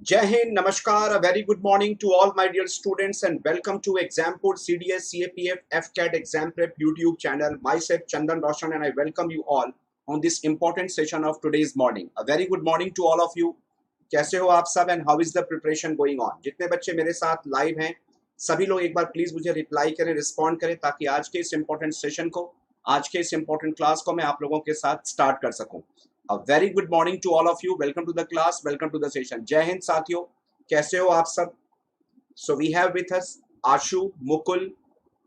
Jai Hind, Namaskar, a very good morning to all my dear students and welcome to Examport CDS CAPF FCAT Exam Prep YouTube channel. Myself Chandan Roshan and I welcome you all on this important session of today's morning. A very good morning to all of you. कैसे हो आप सब and how is the preparation going on? जितने बच्चे मेरे साथ live हैं सभी लोग एक बार प्लीज मुझे रिप्लाई करें, रिस्पॉन्ड करें ताकि आज के इस इंपॉर्टेंट सेशन को, आज के इस इंपॉर्टेंट क्लास को मैं आप लोगों के साथ स्टार्ट कर सकूं। A very good morning to all of you. Welcome to the class. Welcome to the session. जय हिंद साथियों, कैसे हो आप सब? So we have with us Ashu, Mukul,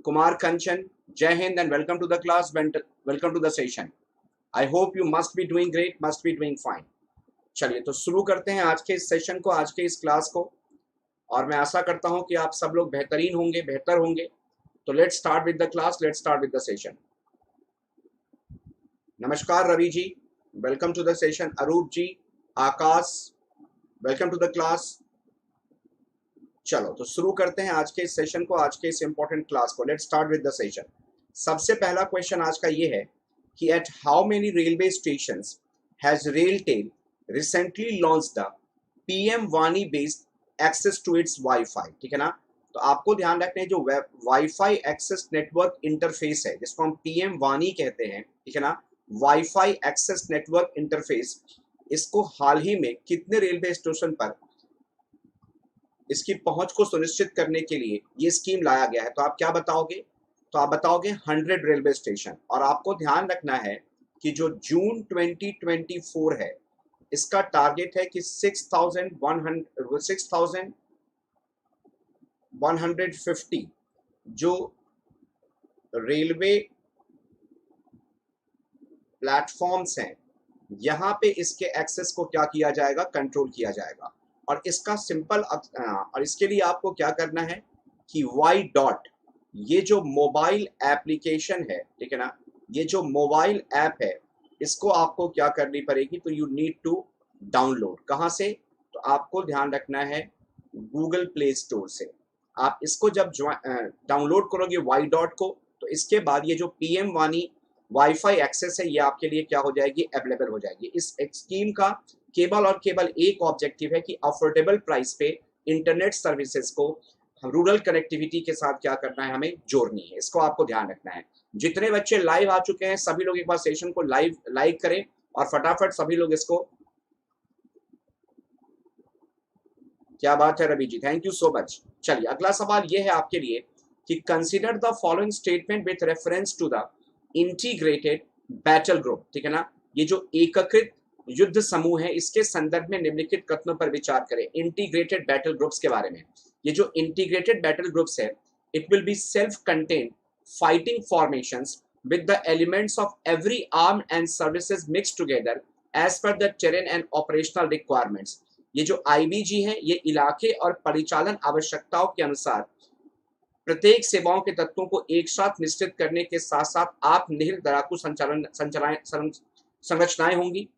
Kumar Kanchan. जय Hind and welcome to the class. Welcome to the session. I hope you must be doing great, must be doing fine. चलिए तो शुरू करते हैं आज के इस सेशन को, आज के इस क्लास को, और मैं आशा करता हूं कि आप सब लोग बेहतरीन होंगे, बेहतर होंगे। तो let's start with the class, let's start with the session. नमस्कार Ravi ji, welcome to the session. Arup ji, Akash, welcome to the class. चलो तो शुरू करते हैं आज के इस सेशन को, आज के इस इंपॉर्टेंट क्लास को। Let's start with the session. सबसे पहला क्वेश्चन आज का ये है कि at how many railway stations has RailTel recently launched the PM वानी based access to its wifi. ठीक है ना, तो आपको ध्यान रखना है जो वाईफाई एक्सेस नेटवर्क इंटरफेस है, जिसको हम पीएम वानी कहते हैं, ठीक है ना, वाईफाई एक्सेस नेटवर्क इंटरफेस, इसको हाल ही में कितने रेलवे स्टेशन पर इसकी पहुंच को सुनिश्चित करने के लिए ये स्कीम लाया गया है? तो आप क्या बताओगे? तो आप बताओगे 100 रेलवे स्टेशन। और आपको ध्यान रखना है कि जो जून 2024 है, इसका टारगेट है कि 6,150 जो रेलवे प्लेटफॉर्म्स हैं, यहाँ पे इसके एक्सेस को क्या किया जाएगा? कंट्रोल किया जाएगा। और इसका सिंपल और इसके लिए आपको क्या करना है कि वाई डॉट, ये जो मोबाइल एप्लीकेशन है, ठीक है ना, ये जो मोबाइल ऐप है, इसको आपको क्या करनी पड़ेगी? तो यू नीड टू डाउनलोड। कहाँ से? तो आपको ध्यान रखना है गूगल प्ले स्टोर से। आप इसको जब डाउनलोड करोगे वाई डॉट को, तो इसके बाद ये जो पीएम वानी वाईफाई एक्सेस है, ये आपके लिए क्या हो जाएगी? अवेलेबल हो जाएगी। इस स्कीम का केवल और केवल एक ऑब्जेक्टिव है कि अफोर्डेबल प्राइस पे इंटरनेट सर्विसेज को रूरल कनेक्टिविटी के साथ क्या करना है? हमें जोड़नी है। इसको आपको ध्यान रखना है। जितने बच्चे लाइव आ चुके हैं सभी लोग एक बार सेशन को लाइक करें और फटाफट सभी लोग इसको। क्या बात है Ravi ji, thank you so much. चलिए अगला सवाल ये है आपके लिए कि consider the following statement with reference to the integrated battle group. ठीक है ना, ये जो एकीकृत युद्ध समूह है, इसके संदर्भ में निम्नलिखित कथनों पर विचार करें। इंटीग्रेटेड बैटल ग्रुप्स के बारे में, ये जो इंटीग्रेटेड बैटल ग्रुप्स है, it will be self contained fighting formations with the elements of every armed and services mixed together as per the terrain and operational requirements। ये जो IBG है, ये इलाके और परिचालन आवश्यकताओं के अनुसार प्रत्येक सेवाओं के तत्वों को एक साथ मिश्रित करने के साथ साथ आत्मनिहित लड़ाकू संरचनाएं होंगी।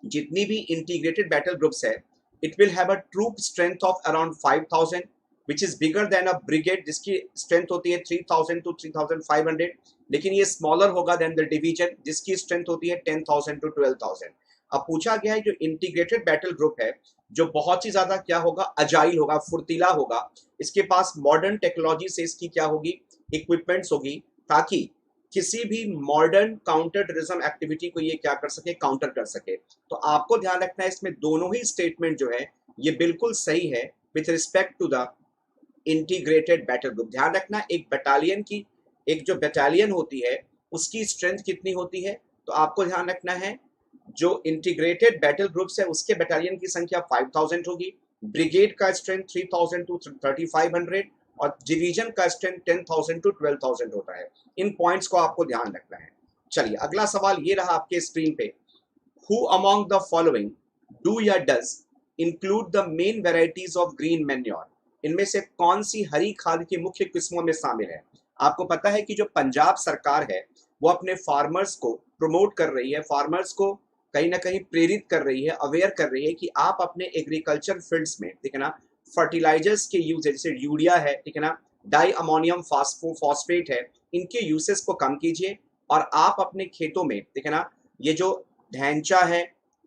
जितनी भी इंटीग्रेटेड बैटल ग्रुप्स है, it will have a troop strength of around 5,000 which is bigger than a brigade, जिसकी स्ट्रेंथ होती है 3,000 to 3,500, लेकिन ये स्मॉलर होगा देन द डिवीजन, जिसकी स्ट्रेंथ होती है 10,000 to 12,000। अब पूछा गया है जो इंटीग्रेटेड बैटल ग्रुप है, जो बहुत ही ज्यादा क्या होगा? अजाइल होगा, फुर्तीला होगा। इसके पास मॉडर्न टेक्नोलॉजी से इसकी क्या होगी? इक्विपमेंट्स होगी, ताकि किसी भी मॉडर्न काउंटर टेररिज्म एक्टिविटी को ये क्या कर सके? काउंटर कर सके। तो आपको ध्यान रखना है इसमें दोनों ही स्टेटमेंट जो है ये बिल्कुल सही है with respect to the integrated battle group. ध्यान रखना एक बटालियन की, एक जो बटालियन होती है उसकी स्ट्रेंथ कितनी होती है? तो आपको ध्यान रखना है जो इंटीग्रेटेड बैटल ग्रुप्स है उसके बटालियन की संख्या 5,000 होगी, ब्रिगेड का स्ट्रेंथ 3,000 to 3,500 और डिवीजन का स्ट्रेंथ 10,000 to 12,000 होता है। इन पॉइंट्स को आपको ध्यान रखना है। चलिए अगला सवाल ये रहा आपके स्क्रीन पे, who among the following do या does include the main varieties of green manure. इनमें से कौन सी हरी खाद की मुख्य किस्मों में शामिल है? आपको पता है कि जो पंजाब सरकार है वो अपने फार्मर्स को प्रमोट कर रही है, फार्मर्स को कहीं ना कहीं प्रेरित कर रही है, अवेयर कर रही है कि आप अपने एग्रीकल्चर फील्ड्स में, ठीक है ना, फर्टिलाइजर्स के यूज, जैसे यूरिया है, ठीक है ना, डाई अमोनियम फॉस्फेट है, इनके यूसेस को कम कीजिए और आप अपने खेतों में, ठीक है ना, ये जो ढैंचा है,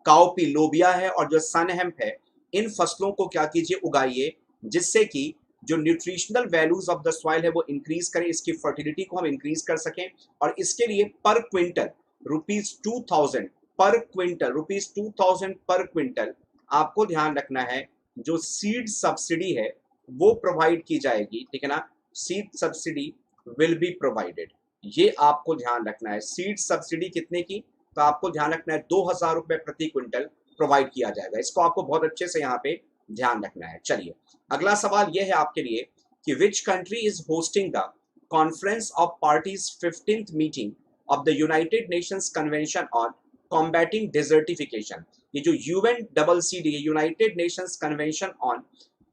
काउपी लोबिया है और जो सन हेम्प है, इन फसलों को क्या कीजिए, उगाइए, जिससे कि जो nutritional values of the soil है वो इंक्रीज करें, इसकी फर्टिलिटी को हम इंक्रीज कर सकें। और इसके लिए पर क्विंटल ₹2000 पर क्विंटल, ₹2000 पर क्विंटल आपको ध्यान रखना है जो सीड सब्सिडी है वो प्रोवाइड की जाएगी, ठीक है ना। Seed subsidy will be provided, ये आपको ध्यान रखना है। सीड सब्सिडी कितने की, तो आपको ध्यान रखना है 2000 रुपए प्रति क्विंटल प्रोवाइड किया जाएगा। इसको आपको बहुत अच्छे से यहाँ पे ध्यान रखना है। चलिए अगला सवाल यह है आपके लिए कि which country is hosting the conference of parties 15th meeting of the United Nations convention on combating desertification. ये जो UNCCD United Nations convention on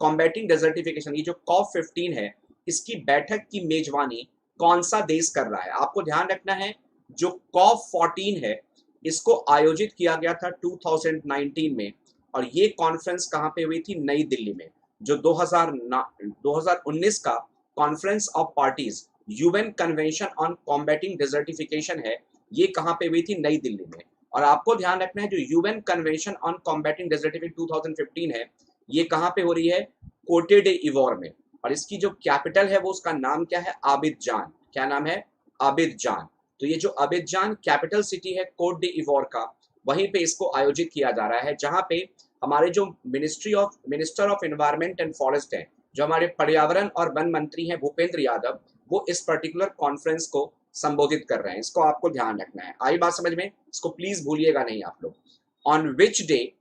combating desertification, ये जो COP15 है, इसकी बैठक की मेजबानी कौन सा देश कर रहा है। आपको ध्यान रखना है जो COP14 है इसको आयोजित किया गया था 2019 में, और ये कॉन्फ्रेंस कहाँ पे हुई थी, नई दिल्ली में। जो 2019 का conference of parties UN convention on combating desertification है, ये कहाँ पे हुई थी, नई दिल्ली में। और आपको ध्यान रखना है जो UN convention on combating desertification 2015 है, ये कहाँ पे हो रही है, कोटे डे इवोर में। और इसकी जो कैपिटल है वो उसका नाम क्या है, आबिदजान। क्या नाम है, आबिदजान। तो ये जो आबिदजान कैपिटल सिटी है कोट डे इवोर का, वहीं पे इसको आयोजित किया जा रहा है, जहां पे हमारे जो minister of environment and forest हैं, जो हमारे पर्यावरण और वन मंत्री हैं भूपेंद्र यादव, वो इस पर्टिकुलर कॉन्फ्रेंस को संबोधित कर रहे हैं। इसको आपको ध्यान रखना है। आई बात समझ में, इसको प्लीज भूलिएगा नहीं आप लोग। On which day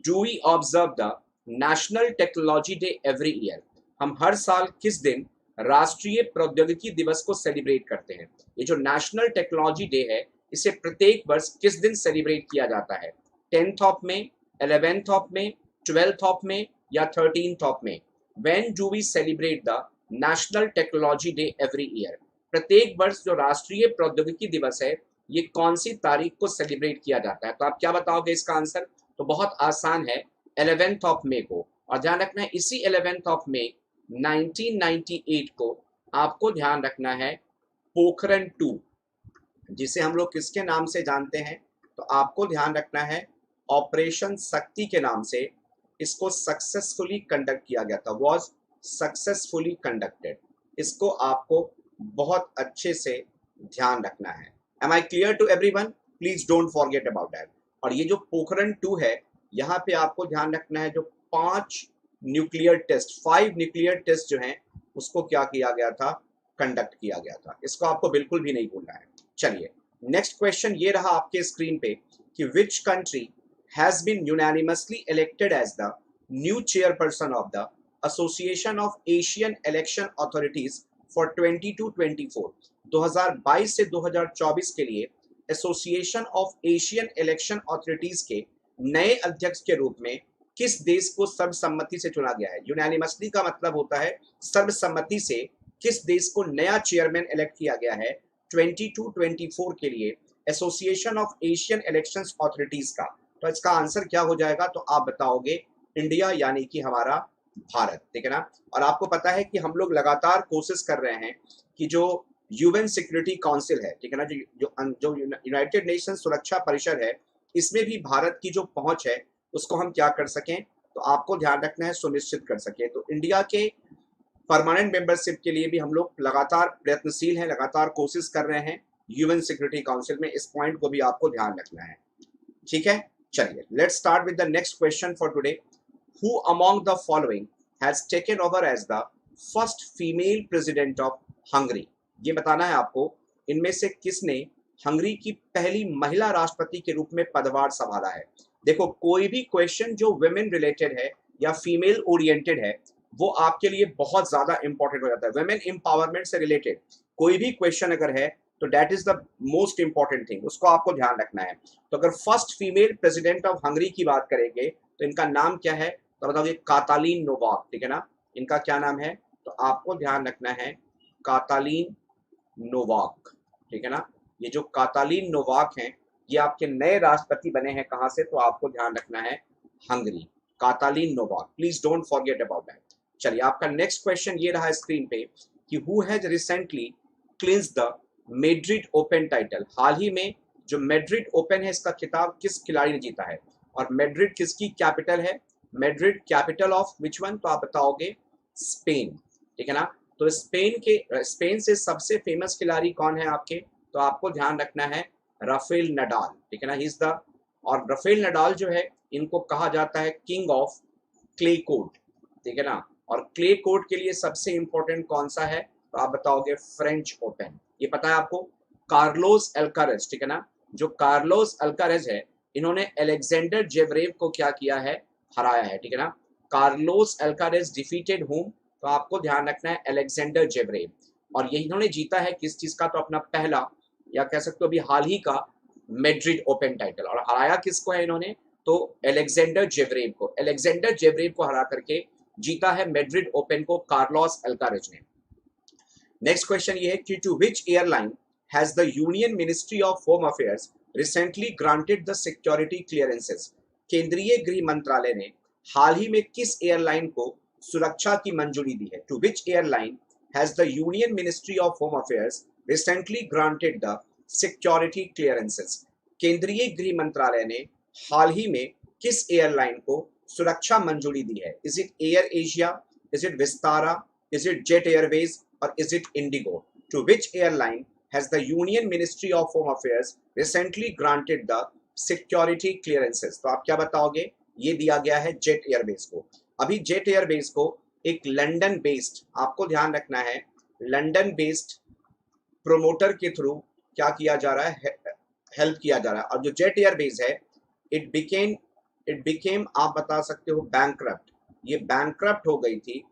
do we observe the national technology day every year. हम हर साल किस दिन राष्ट्रीय प्रौद्योगिकी दिवस को सेलिब्रेट करते हैं। ये जो नेशनल टेक्नोलॉजी डे है, इसे प्रत्येक वर्ष किस दिन सेलिब्रेट किया जाता है, 10th ऑफ में, 11th ऑफ में, 12th ऑफ में या 13th ऑफ में। When do we celebrate the national technology day every year. प्रत्येक वर्ष जो राष्ट्रीय प्रौद्योगिकी दिवस है, ये कौन सी तारीख को सेलिब्रेट किया जाता है। तो आप क्या बताओगे इसका आंसर, तो बहुत आसान है, 11th ऑफ मे को। और ध्यान रखना है इसी 11th ऑफ मे 1998 को आपको ध्यान रखना है पोखरण 2, जिसे हम लोग किसके नाम से जानते हैं, तो आपको ध्यान रखना है ऑपरेशन शक्ति के नाम से इसको सक्सेसफुली कंडक्ट किया गया था, वॉज सक्सेसफुली कंडक्टेड। इसको आपको बहुत अच्छे से ध्यान रखना है। Am I clear to everyone, please don't forget about that. और ये जो पोखरण 2 है, यहाँ पे आपको ध्यान रखना है जो 5 न्यूक्लियर टेस्ट जो हैं उसको क्या किया गया था, कंडक्ट किया गया था। इसको आपको बिल्कुल भी नहीं भूलना है। चलिए नेक्स्ट क्वेश्चन ये रहा आपके स्क्रीन पे कि which country has been unanimously elected as the new chairperson of the association of Asian election authorities for 2022-24। 2022 से 2024 के लिए association of Asian election authorities के नए अध्यक्ष के रूप में किस देश को सर्वसम्मति से चुना गया है। यूनानिमसली का मतलब होता है सर्वसम्मति से किस देश को नया चेयरमैन इलेक्ट किया गया है 22-24 के लिए association of Asian election authorities का। तो इसका आंसर क्या हो जाएगा, तो आप बताओगे इंडिया, यानी कि हमारा भारत, ठीक है ना। और आपको पता है कि हम लोग लगातार कोशिश कर रहे हैं कि जो UN सिक्योरिटी काउंसिल है, ठीक है ना, जो यूनाइटेड नेशन सुरक्षा परिषद है, इसमें भी भारत की जो पहुंच है उसको हम क्या कर सकें, तो आपको ध्यान रखना है सुनिश्चित कर सकें। तो इंडिया के परमानेंट मेंबरशिप के लिए भी हम लोग लगातार प्रयत्नशील हैं, लगातार कोशिश कर रहे हैं UN सिक्योरिटी काउंसिल में। इस पॉइंट को भी आपको ध्यान रखना है, ठीक है। चलिए let's start with the next question for today. Who among the following has taken over as the first female president of Hungary. ये बताना है आपको इनमें से किसने हंगरी की पहली महिला राष्ट्रपति के रूप में पदभार संभाला है। देखो कोई भी क्वेश्चन जो वुमेन रिलेटेड है या फीमेल ओरिएंटेड है वो आपके लिए बहुत ज्यादा इंपॉर्टेंट हो जाता है। वुमेन एम्पावरमेंट से रिलेटेड कोई भी क्वेश्चन अगर है तो that is the most important thing, उसको आपको ध्यान रखना है। तो अगर first female president of Hungary की बात करेंगे तो इनका नाम क्या है, तो बताओगे कातालीन नोवाक, ठीक है ना। इनका क्या नाम है, तो आपको ध्यान रखना है कातालीन नोवाक, ठीक है ना। ये जो कातालीन नोवाक हैं ये आपके नए राष्ट्रपति बने हैं कहां से, तो आपको ध्यान रखना है Hungary, Katalin Novak, please don't forget about that. चलिए आपका नेक्स्ट क्वेश्चन ये रहा स्क्रीन पे कि who has recently clinched the Madrid Open title. हाल ही में जो मैड्रिड ओपन है इसका खिताब किस खिलाड़ी ने जीता है, और मैड्रिड किसकी कैपिटल है, Madrid capital of which one, तो आप बताओगे स्पेन, ठीक है ना। तो स्पेन से सबसे फेमस खिलाड़ी कौन है आपके, तो आपको ध्यान रखना है राफेल नडाल, ठीक है ना, ही इज द, और राफेल नडाल जो है इनको कहा जाता है किंग ऑफ क्ले कोर्ट, ठीक है ना। और क्ले कोर्ट के लिए सबसे इंपॉर्टेंट कौन सा है, तो आप बताओगे फ्रेंच ओपन, ये पता है आपको। कार्लोस अल्कारेज, ठीक है ना, जो कार्लोस अल्कारेज है इन्होंने अलेक्जेंडर जेवरेव को क्या किया है, हराया है, ठीक है ना। कार्लोस अल्कारेज डिफीटेड होम, तो आपको ध्यान रखना है अलेक्जेंडर जेवरेव, और ये इन्होंने जीता है किस चीज का, तो अपना पहला या कह सकते हो अभी हाल ही का मैड्रिड ओपन टाइटल, और हराया किसको है इन्होंने, तो अलेक्जेंडर जेवरेव को, अलेक्जेंडर जेवरेव को हरा करके जीता है मैड्रिड ओपन को कार्लोस अल्कारेज ने। नेक्स्ट क्वेश्चन ये है कि to which airline has the union ministry of home affairs recently granted the security clearances, केंद्रीय गृह मंत्रालय ने हाल ही में किस एयरलाइन को सुरक्षा की मंजूरी दी है। To which airline has the union ministry of home affairs recently granted the security clearances, केंद्रीय गृह मंत्रालय ने हाल ही में किस एयरलाइन को सुरक्षा मंजूरी दी है। Is it air Asia, is it Vistara, is it jet Airways, or is it Indigo? To which airline has the Union Ministry of Home Affairs recently granted the security clearances? तो आप क्या बताओगे, ये दिया गया है जेट एयरवेज को। अभी जेट एयरवेज को एक लंदन बेस्ड, आपको ध्यान रखना है, लंदन बेस्ड प्रोमोटर के थ्रू क्या किया जा रहा है, हेल्प किया जा रहा है। और जो जेट एयरवेज है इट बिकेम आप बता सकते हो बैंकक्रप्ट, ये बैंकक्रप्ट हो गई थी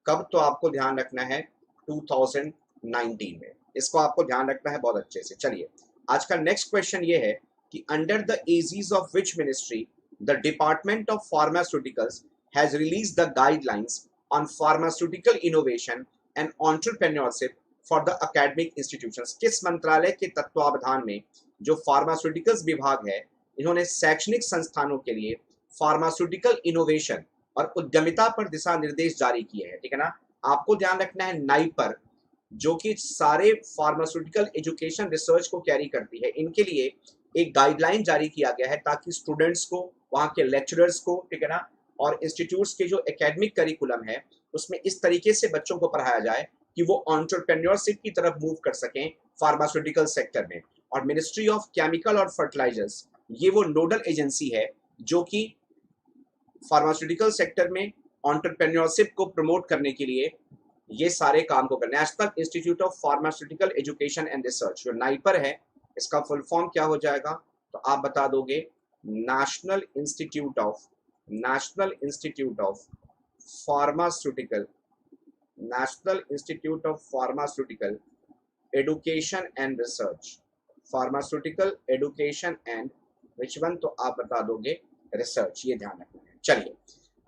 कब, तो आपको ध्यान रखना है 2019 में, इसको आपको ध्यान रखना है बहुत अच्छे से। चलिए आज का नेक्स्ट क्वेश्चन ये है कि under the aegis of which ministry the department of pharmaceuticals has release the guidelines on pharmaceutical innovation and entrepreneurship for the academic institutions. किस मंत्रालय के तत्वावधान में जो फार्मास्यूटिकल्स विभाग है इन्होंने शैक्षणिक संस्थानों के लिए फार्मास्यूटिकल इनोवेशन और उद्यमिता पर दिशा निर्देश जारी किए हैं, ठीक है ना। आपको ध्यान रखना है नाइपर, जो कि सारे फार्मास्यूटिकल एजुकेशन रिसर्च को कैरी करती है, इनके लिए एक गाइडलाइन जारी किया गया है ताकि स्टूडेंट्स को, वहाँ के लेक्चरर्स को, ठीक है ना, और इंस्टीट्यूट्स के जो एकेडमिक करिकुलम है उसमें इस तरीके से बच्चों को पढ़ाया जाए कि वो एंटरप्रेन्योरशिप की तरफ मूव कर सकें फार्मास्यूटिकल सेक्टर में। और मिनिस्ट्री ऑफ केमिकल और फर्टिलाइजर्स ये वो नोडल एजेंसी है जो कि फार्मास्यूटिकल सेक्टर में एंटरप्रेन्योरशिप को प्रमोट करने के लिए ये सारे काम को करने। National institute of pharmaceutical education and research, जो नाइपर है इसका फुल फॉर्म क्या हो जाएगा, तो आप बता दोगे national institute of pharmaceutical education and research, pharmaceutical education and which one, तो आप बता दोगे रिसर्च, ये ध्यान रखना है। चलिए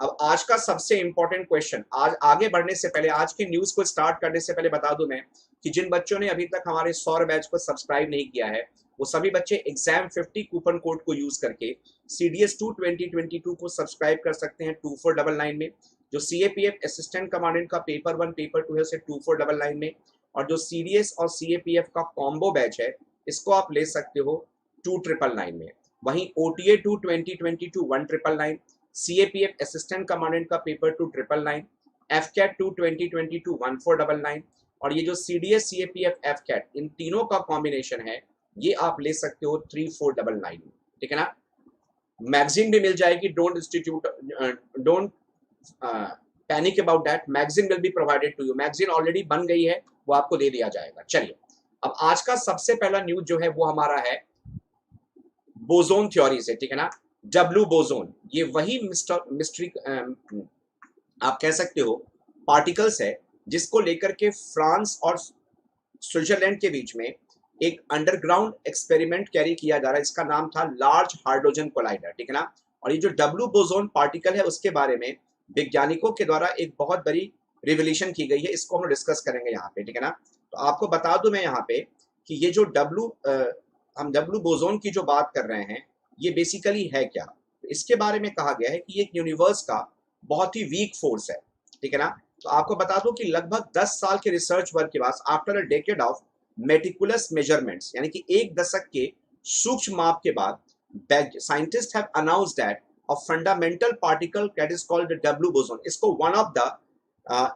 अब आज का सबसे इंपॉर्टेंट क्वेश्चन, आज आगे बढ़ने से पहले, आज की न्यूज को स्टार्ट करने से पहले बता दूं मैं कि जिन बच्चों ने अभी तक हमारे 100 बैच को सब्सक्राइब नहीं किया है वो सभी बच्चे एग्जाम 50 कूपन कोड को यूज करके CDS2 2022 को सब्सक्राइब कर सकते हैं 2499 में। जो CAPF असिस्टेंट कमांडेंट का पेपर 1 पेपर 2 है उसे 2499 में, और जो CDS और CAPF का कॉम्बो बैच है इसको आप ले सकते हो 2999 में। वहीं OTA 2 2022 1999, CAPF असिस्टेंट कमांडेंट का पेपर 2 999, FCAT 2 2022 1499, और ये जो CDS CAPF FCAT इन तीनों का कॉम्बिनेशन है ये आप ले सकते हो 3499 में, ठीक है ना। मैगजीन भी मिल जाएगी, don't panic about that, magazine will be provided to you, magazine already बन गई है वो आपको दे दिया जाएगा। चलिए अब आज का सबसे पहला न्यूज जो है वो हमारा है बोजोन थ्योरी से, ठीक है ना। डब्ल्यू बोजोन ये वही मिस्ट्री आप कह सकते हो पार्टिकल्स है जिसको लेकर के फ्रांस और स्विट्जरलैंड के बीच में एक अंडरग्राउंड एक्सपेरिमेंट कैरी किया जा रहा है, इसका नाम था लार्ज हाइड्रोजन कोलाइडर, ठीक है ना। और ये जो डब्ल्यू बोजोन पार्टिकल है उसके बारे में वैज्ञानिकों के द्वारा एक बहुत बड़ी रिवोल्यूशन की गई है, इसको हम डिस्कस करेंगे यहाँ पे, ठीक है ना। तो आपको बता दूं मैं यहाँ पे कि ये जो हम डब्ल्यू बोजोन की जो बात कर रहे हैं ये बेसिकली है क्या, तो इसके बारे में कहा गया है कि ये एक यूनिवर्स का बहुत ही वीक फोर्स है, ठीक है ना। तो आपको बता दूं कि लगभग 10 साल के रिसर्च वर्क के बाद, after a decade of meticulous measurements, यानी कि एक दशक के सूक्ष्म माप के बाद, scientist have announced that of fundamental particle that is called W boson. इसको one of the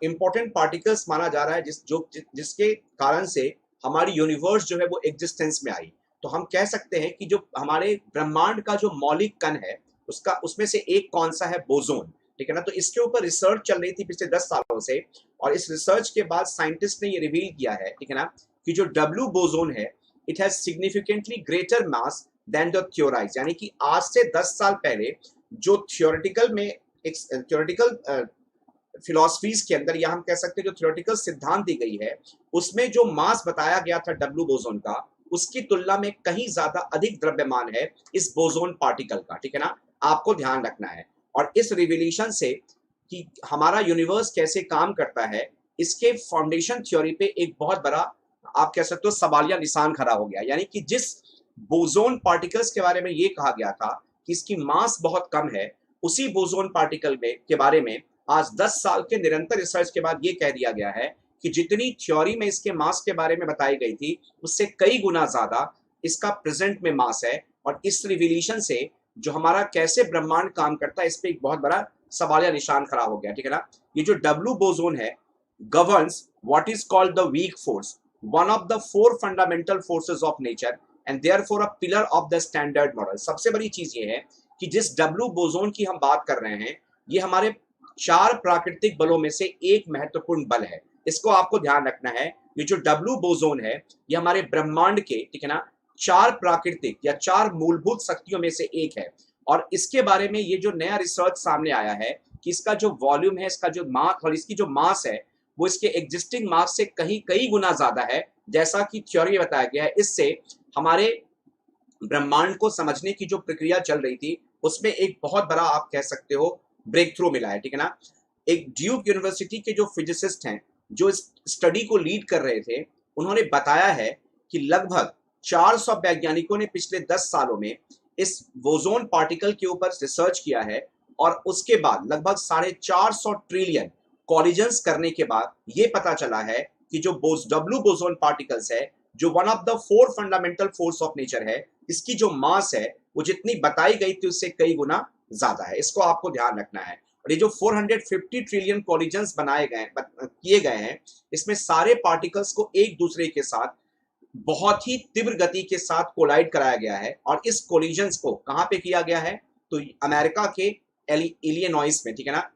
important particles माना जा रहा है जिसके कारण से हमारी यूनिवर्स जो है वो एग्जिस्टेंस में आई। तो हम कह सकते हैं कि जो हमारे ब्रह्मांड का जो मौलिक कण है उसमें से एक कौन सा है, बोसोन, ठीक है ना। तो इसके ऊपर रिसर्च चल रही थी पिछले 10 सालों से, और इस रिसर्च के बाद साइंटिस्ट ने ये रिवील किया है, ठीक है ना, कि जो डब्ल्यू बोसोन है it has significantly greater mass than the theorise. यानी कि आज से 10 साल पहले जो थियोरेटिकल में एक थियोरेटिकल फिलॉसफीज के अंदर, या हम कह सकते हैं जो थियोरेटिकल सिद्धांत दी गई है, उसमें जो मास बताया गया था डब्ल्यू बोसोन का, उसकी तुलना में कहीं ज्यादा अधिक द्रव्यमान है इस बोसोन पार्टिकल का, ठीक है ना, आपको ध्यान रखना है। और इस रिविलेशन से कि हमारा यूनिवर्स कैसे काम करता है, इसके फाउंडेशन थ्योरी पे एक बहुत बड़ा, आप कह सकते हो, सवालिया निशान खड़ा हो गया। यानी कि जिस बोसोन पार्टिकल्स के बारे में ये कहा गया था कि इसकी मास बहुत कम है, उसी बोसोन पार्टिकल के बारे में आज 10 साल के निरंतर रिसर्च के बाद ये कह दिया गया है कि जितनी थ्योरी में इसके मास के बारे में बताई गई थी उससे कई गुना ज्यादा इसका प्रेजेंट में मास है। और इस रिविलेशन से जो हमारा कैसे ब्रह्मांड काम करता है इस पे एक बहुत बड़ा सवालिया निशान खड़ा हो गया, ठीक है ना। ये जो डब्ल्यू बोसोन है governs what is called the weak force, one of the four fundamental forces of nature and therefore a pillar of the standard model। सबसे बड़ी चीज ये है कि जिस डब्ल्यू बोसोन की हम बात कर रहे हैं ये हमारे 4 प्राकृतिक बलों में से एक महत्वपूर्ण बल है। इसको आपको ध्यान रखना है। ये जो डब्ल्यू बोसोन है ये हमारे ब्रह्मांड के, ठीक है ना, 4 प्राकृतिक या 4 मूलभूत शक्तियों में से एक है। और इसके बारे में ये जो नया रिसर्च सामने आया है कि इसका जो वॉल्यूम है, इसका जो मास और इसकी जो मास है वो इसके एग्जिस्टिंग मास से कई गुना ज्यादा है, जैसा कि थ्योरी में बताया गया है। इससे हमारे ब्रह्मांड को समझने की जो प्रक्रिया चल रही थी उसमें एक बहुत बड़ा, आप कह सकते हो, ब्रेक थ्रू मिला है, ठीक है ना। एक ड्यूक यूनिवर्सिटी के जो फिजिसिस्ट हैं जो इस स्टडी को लीड कर रहे थे, उन्होंने बताया है कि लगभग 400 वैज्ञानिकों ने पिछले 10 सालों में इस बोसोन पार्टिकल के ऊपर रिसर्च किया है, और उसके बाद लगभग 450 ट्रिलियन कॉलिजन्स करने के बाद ये पता चला है कि जो डब्ल्यू बोसोन पार्टिकल्स है, जो one of the 4 fundamental force of nature है, इसकी जो मास है वो जितनी बताई गई थी उससे कई गुना ज्यादा है। इसको आपको ध्यान रखना है। और ये जो 450 ट्रिलियन कॉलिजन्स किए गए हैं, इसमें सारे पार्टिकल्स को एक दूसरे के साथ बहुत ही तीव्र गति के साथ कोलाइड कराया गया है। और इस कोलिजन्स को कहाँ पे किया गया है, तो अमेरिका के इलिनॉइस में, ठीक है ना।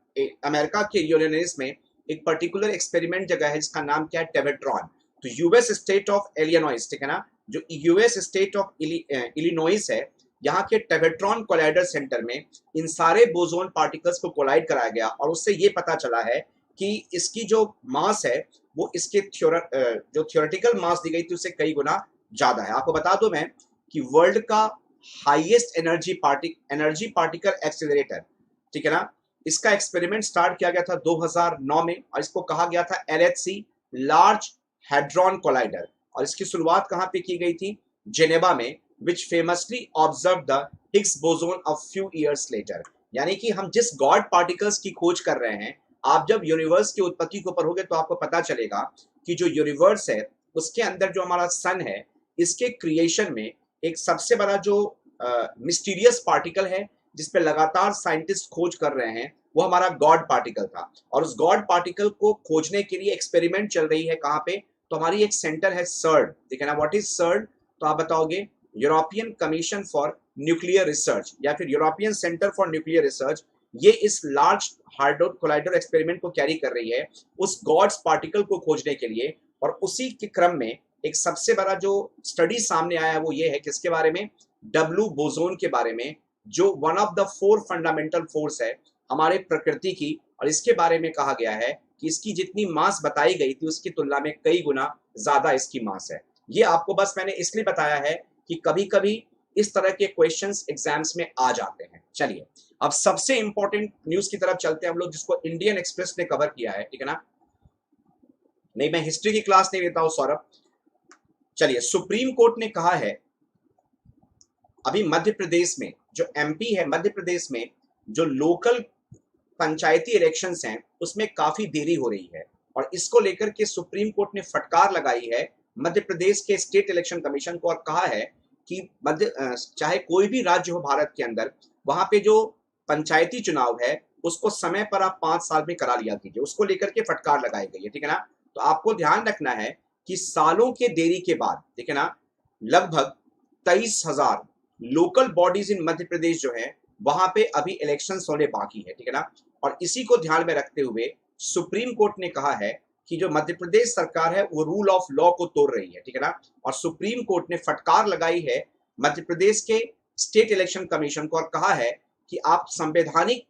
अमेरिका के इलिनॉइस में एक पर्टिकुलर एक्सपेरिमेंट जगह है जिसका नाम क्या है, टेवेट्रॉन। तो यूएस स्टेट ऑफ इलिनॉइस, ठीक है ना, जो यूएस स्टेट ऑफ इलिनॉइस है, यहाँ के टेवेट्रॉन कोलाइडर सेंटर में इन सारे बोसोन पार्टिकल्स को कोलाइड कराया गया, और उससे ये पता चला है कि इसकी जो मास है वो इसके जो थ्योरेटिकल मास दी गई थी उससे कई गुना ज्यादा है। आपको बता दूं मैं कि वर्ल्ड का हाईएस्ट एनर्जी पार्टिकल एक्सीलरेटर, ठीक है ना, इसका एक्सपेरिमेंट स्टार्ट किया गया था 2009 में, और इसको कहा गया था LHC, लार्ज हैड्रॉन कोलाइडर। और इसकी शुरुआत कहाँ पे की गई थी, जेनेवा में, which famously observed the Higgs boson a few years later। यानी कि हम जिस गॉड पार्टिकल्स की खोज कर रहे हैं, आप जब यूनिवर्स की उत्पत्ति को पढ़ोगे तो आपको पता चलेगा कि जो यूनिवर्स है उसके अंदर जो हमारा सन है, इसके क्रिएशन में एक सबसे बड़ा जो मिस्टीरियस पार्टिकल है जिस पे लगातार साइंटिस्ट खोज कर रहे हैं, वो हमारा गॉड पार्टिकल था। और उस गॉड पार्टिकल को खोजने के लिए एक्सपेरिमेंट चल रही है कहाँ पे, तो हमारी एक सेंटर है सर्ड, ठीक है ना। व्हाट इज सर्ड, तो आप बताओगे, European commission for nuclear research या फिर European centre for nuclear research. ये इस लार्ज हार्ड्रोन कोलाइडर एक्सपेरिमेंट को कैरी कर रही है उस गॉड्स पार्टिकल को खोजने के लिए। और उसी के क्रम में एक सबसे बड़ा जो स्टडी सामने आया है वो ये है, किसके बारे में, डब्ल्यू बोसोन के बारे में, जो one of the 4 fundamental force है हमारे प्रकृति की। और इसके बारे में कहा गया है कि इसकी जितनी मास बताई गई थी उसकी तुलना में कई गुना ज्यादा इसकी मास है। ये आपको बस मैंने इसलिए बताया है कि कभी कभी इस तरह के क्वेश्चंस एग्जाम्स में आ जाते हैं। चलिए अब सबसे इंपॉर्टेंट न्यूज की तरफ चलते हैं हम लोग, जिसको इंडियन एक्सप्रेस ने कवर किया है, ठीक है ना। नहीं, मैं हिस्ट्री की क्लास नहीं लेता हूं सौरभ। चलिए, सुप्रीम कोर्ट ने कहा है अभी मध्य प्रदेश में जो MP है, मध्य प्रदेश में जो लोकल पंचायती इलेक्शंस हैं उसमें काफी देरी हो रही है। और इसको लेकर के सुप्रीम कोर्ट ने फटकार लगाई है मध्य प्रदेश के स्टेट इलेक्शन कमीशन को, और कहा है कि चाहे कोई भी राज्य हो भारत के अंदर, वहां पे जो पंचायती चुनाव है उसको समय पर आप 5 साल में करा लिया कीजिए, उसको लेकर के फटकार लगाई गई है, ठीक है ना। तो आपको ध्यान रखना है कि सालों के देरी के बाद, ठीक है ना, लगभग 23,000 local bodies in Madhya Pradesh जो है वहां पे अभी इलेक्शंस होने बाकी है, ठीक है ना। और इसी को ध्यान में रखते हुए सुप्रीम कोर्ट ने कहा है कि जो मध्य प्रदेश सरकार है वो रूल ऑफ लॉ को तोड़ रही है, ठीक है ना। और सुप्रीम कोर्ट ने फटकार लगाई है मध्य प्रदेश के स्टेट इलेक्शन कमीशन को और कहा है कि आप संवैधानिक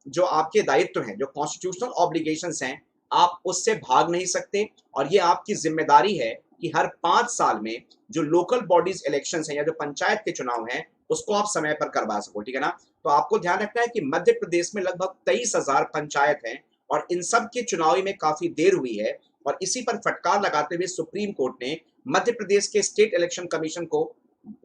जो आपके दायित्व हैं, जो कॉन्स्टिट्यूशनल ऑब्लिगेशंस हैं, आप उससे भाग नहीं सकते और ये आपकी जिम्मेदारी है कि हर 5 साल में जो लोकल बॉडीज इलेक्शंस हैं या जो पंचायत के चुनाव हैं उसको आप समय पर करवा सको, ठीक है ना। तो आपको ध्यान रखना है कि मध्य प्रदेश में लगभग 23,000 पंचायत हैं और इन सब के चुनाव में काफी देर हुई है और इसी पर फटकार लगाते हुए सुप्रीम कोर्ट ने मध्य प्रदेश के स्टेट इलेक्शन कमीशन को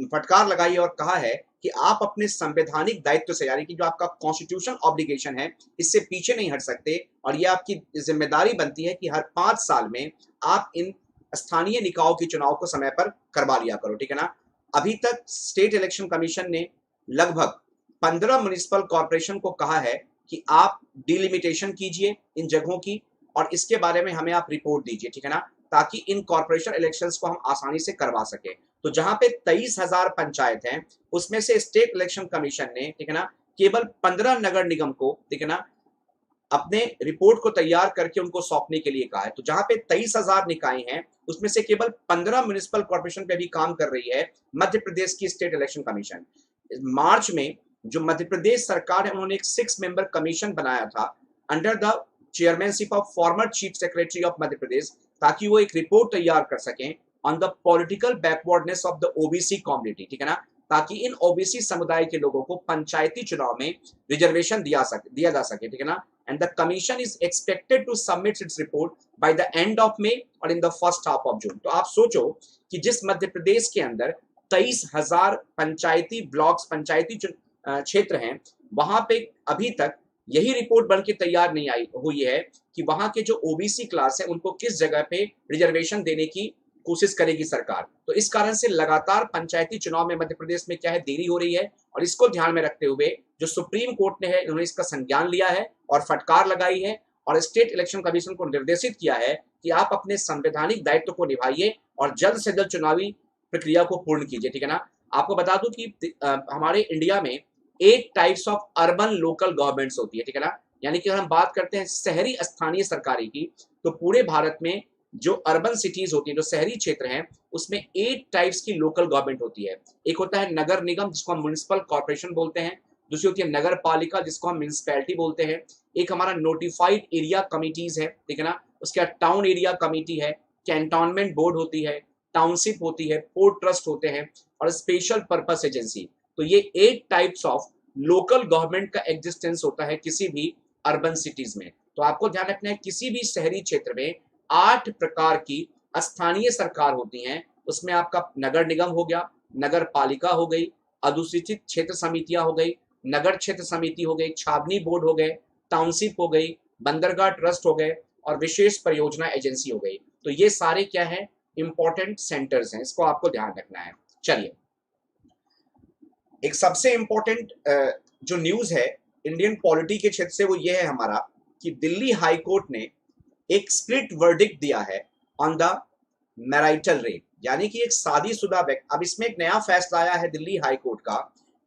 फटकार लगाई और कहा है कि आप अपने संवैधानिक दायित्व से, यानी कि जो आपका कॉन्स्टिट्यूशन ऑब्लिगेशन है, इससे पीछे नहीं हट सकते और ये आपकी जिम्मेदारी बनती है कि हर 5 साल में आप इन स्थानीय निकायों के चुनाव को समय पर करवा लिया करो, ठीक है ना। अभी तक स्टेट इलेक्शन कमीशन ने लगभग 15 म्युनिसिपल कॉर्पोरेशन को कहा है कि आप डिलिमिटेशन कीजिए इन जगहों की और इसके बारे में हमें आप रिपोर्ट दीजिए, ठीक है ना, ताकि इन कॉर्पोरेशन इलेक्शंस को हम आसानी से करवा सके। तो जहां पे 23,000 पंचायत हैं उसमें से स्टेट इलेक्शन कमीशन ने, ठीक है ना, केवल 15 नगर निगम को, ठीक है ना, अपने रिपोर्ट को तैयार करके उनको सौंपने के लिए कहा है। तो जहां पे 23,000 निकाय हैं उसमें से केवल 15 म्युनिसिपल कॉर्पोरेशन पे भी काम कर रही है मध्य प्रदेश की स्टेट इलेक्शन कमीशन। मार्च में जो मध्य प्रदेश सरकार है उन्होंने एक 6 मेंबर कमीशन बनाया था under the chairmanship of former chief secretary of Madhya Pradesh, ताकि वो एक रिपोर्ट तैयार कर सकें on the political backwardness of the OBC community, ठीक है ना, ताकि इन ओबीसी समुदाय के लोगों को पंचायती चुनाव में रिजर्वेशन दिया जा सके, ठीक है ना। And the commission is expected to submit its report by the end of May और in the first half of June. तो आप सोचो कि जिस मध्य प्रदेश के अंदर 23,000 पंचायती ब्लॉक्स, पंचायती क्षेत्र हैं, वहां पे अभी तक यही रिपोर्ट बन के तैयार नहीं आई हुई है कि वहां के जो ओबीसी क्लास है उनको किस जगह पे रिजर्वेशन देने की कोशिश करेगी सरकार। तो इस कारण से लगातार पंचायती चुनाव में मध्य प्रदेश में क्या है, देरी हो रही है और इसको ध्यान में रखते हुए जो सुप्रीम कोर्ट ने है उन्होंने इसका संज्ञान लिया है और फटकार लगाई है और स्टेट इलेक्शन कमीशन को निर्देशित किया है कि आप अपने संवैधानिक दायित्व को निभाइए और जल्द से जल्द चुनावी प्रक्रिया को पूर्ण कीजिए, ठीक है ना। आपको बता दूं कि हमारे इंडिया में 8 types of urban local governments होती है, ठीक है ना। यानी कि अगर हम बात करते हैं शहरी स्थानीय सरकारी की, तो पूरे भारत में जो अर्बन सिटीज होती हैं, जो शहरी क्षेत्र हैं, उसमें 8 टाइप्स की लोकल गवर्नमेंट होती है। एक होता है नगर निगम जिसको हम म्युनिसिपल कॉर्पोरेशन बोलते हैं, दूसरी होती है नगर पालिका जिसको हम म्युनिसिपैलिटी बोलते हैं, एक हमारा नोटिफाइड एरिया कमिटीज है, ठीक है ना, उसके बाद टाउन एरिया कमिटी है, कैंटोनमेंट बोर्ड होती है, टाउनशिप होती है, पोर्ट ट्रस्ट होते हैं और स्पेशल पर्पस एजेंसी। तो ये 8 टाइप्स ऑफ लोकल गवर्नमेंट का एग्जिस्टेंस होता है किसी भी अर्बन सिटीज में। तो आपको ध्यान रखना है किसी भी शहरी क्षेत्र में 8 प्रकार की स्थानीय सरकार होती हैं। उसमें आपका नगर निगम हो गया, नगर पालिका हो गई, अधिसूचित क्षेत्र समितियां हो गई, नगर क्षेत्र समिति हो गई, छावनी बोर्ड हो गए, टाउनशिप हो गई, बंदरगाह ट्रस्ट हो गए और विशेष परियोजना एजेंसी हो गई। तो ये सारे क्या है, इंपॉर्टेंट सेंटर्स हैं, इसको आपको ध्यान रखना है। चलिए, एक सबसे इंपॉर्टेंट जो न्यूज है इंडियन पॉलिटी के क्षेत्र से वो ये है हमारा कि दिल्ली हाई कोर्ट ने एक स्प्लिट वर्डिक्ट दिया है ऑन द मैरिटल रेप, यानी कि एक शादीशुदा व्यक्ति, अब इसमें एक नया फैसला आया है दिल्ली हाई कोर्ट का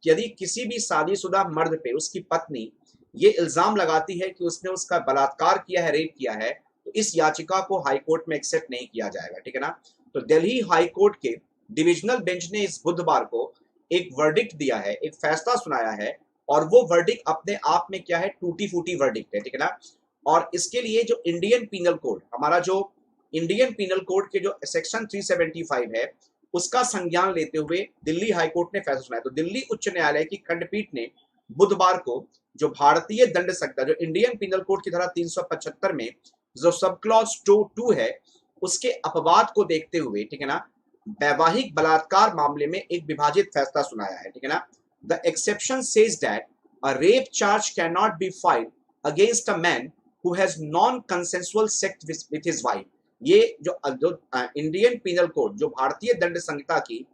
कि यदि किसी भी शादीशुदा मर्द पे उसकी पत्नी ये इल्जाम लगाती है कि उसने उसका बलात्कार किया है, रेप किया है, तो इस याचिका को हाई कोर्ट में एक्सेप्ट नहीं किया जाएगा, ठीक है ना। तो दिल्ली हाई कोर्ट के डिविजनल बेंच ने इस बुधवार को एक वर्डिक्ट दिया है, एक फैसला सुनाया है और वो वर्डिक्ट अपने आप में क्या है, टूटी फूटी वर्डिक्ट है, ठीक है ना। और इसके लिए जो इंडियन पीनल कोड, हमारा जो इंडियन पीनल कोड के जो सेक्शन 375 है उसका संज्ञान लेते हुए दिल्ली हाई कोर्ट ने फैसला सुनाया। तो दिल्ली उच्च न्यायालय की खंडपीठ ने बुधवार को जो भारतीय दंड संहिता, जो इंडियन पीनल कोड की धारा 375 में जो सब क्लॉज 2 है उसके अपवाद को देखते हुए, ठीक है ना, वैवाहिक बलात्कार मामले में एक विभाजित फैसला सुनाया है, ठीक है ना। The exception says that a rape charge can not be filed against a man who has non consensual sex with his wife. ये जो इंडियन पीनल कोड, जो भारतीय दंड संहिता की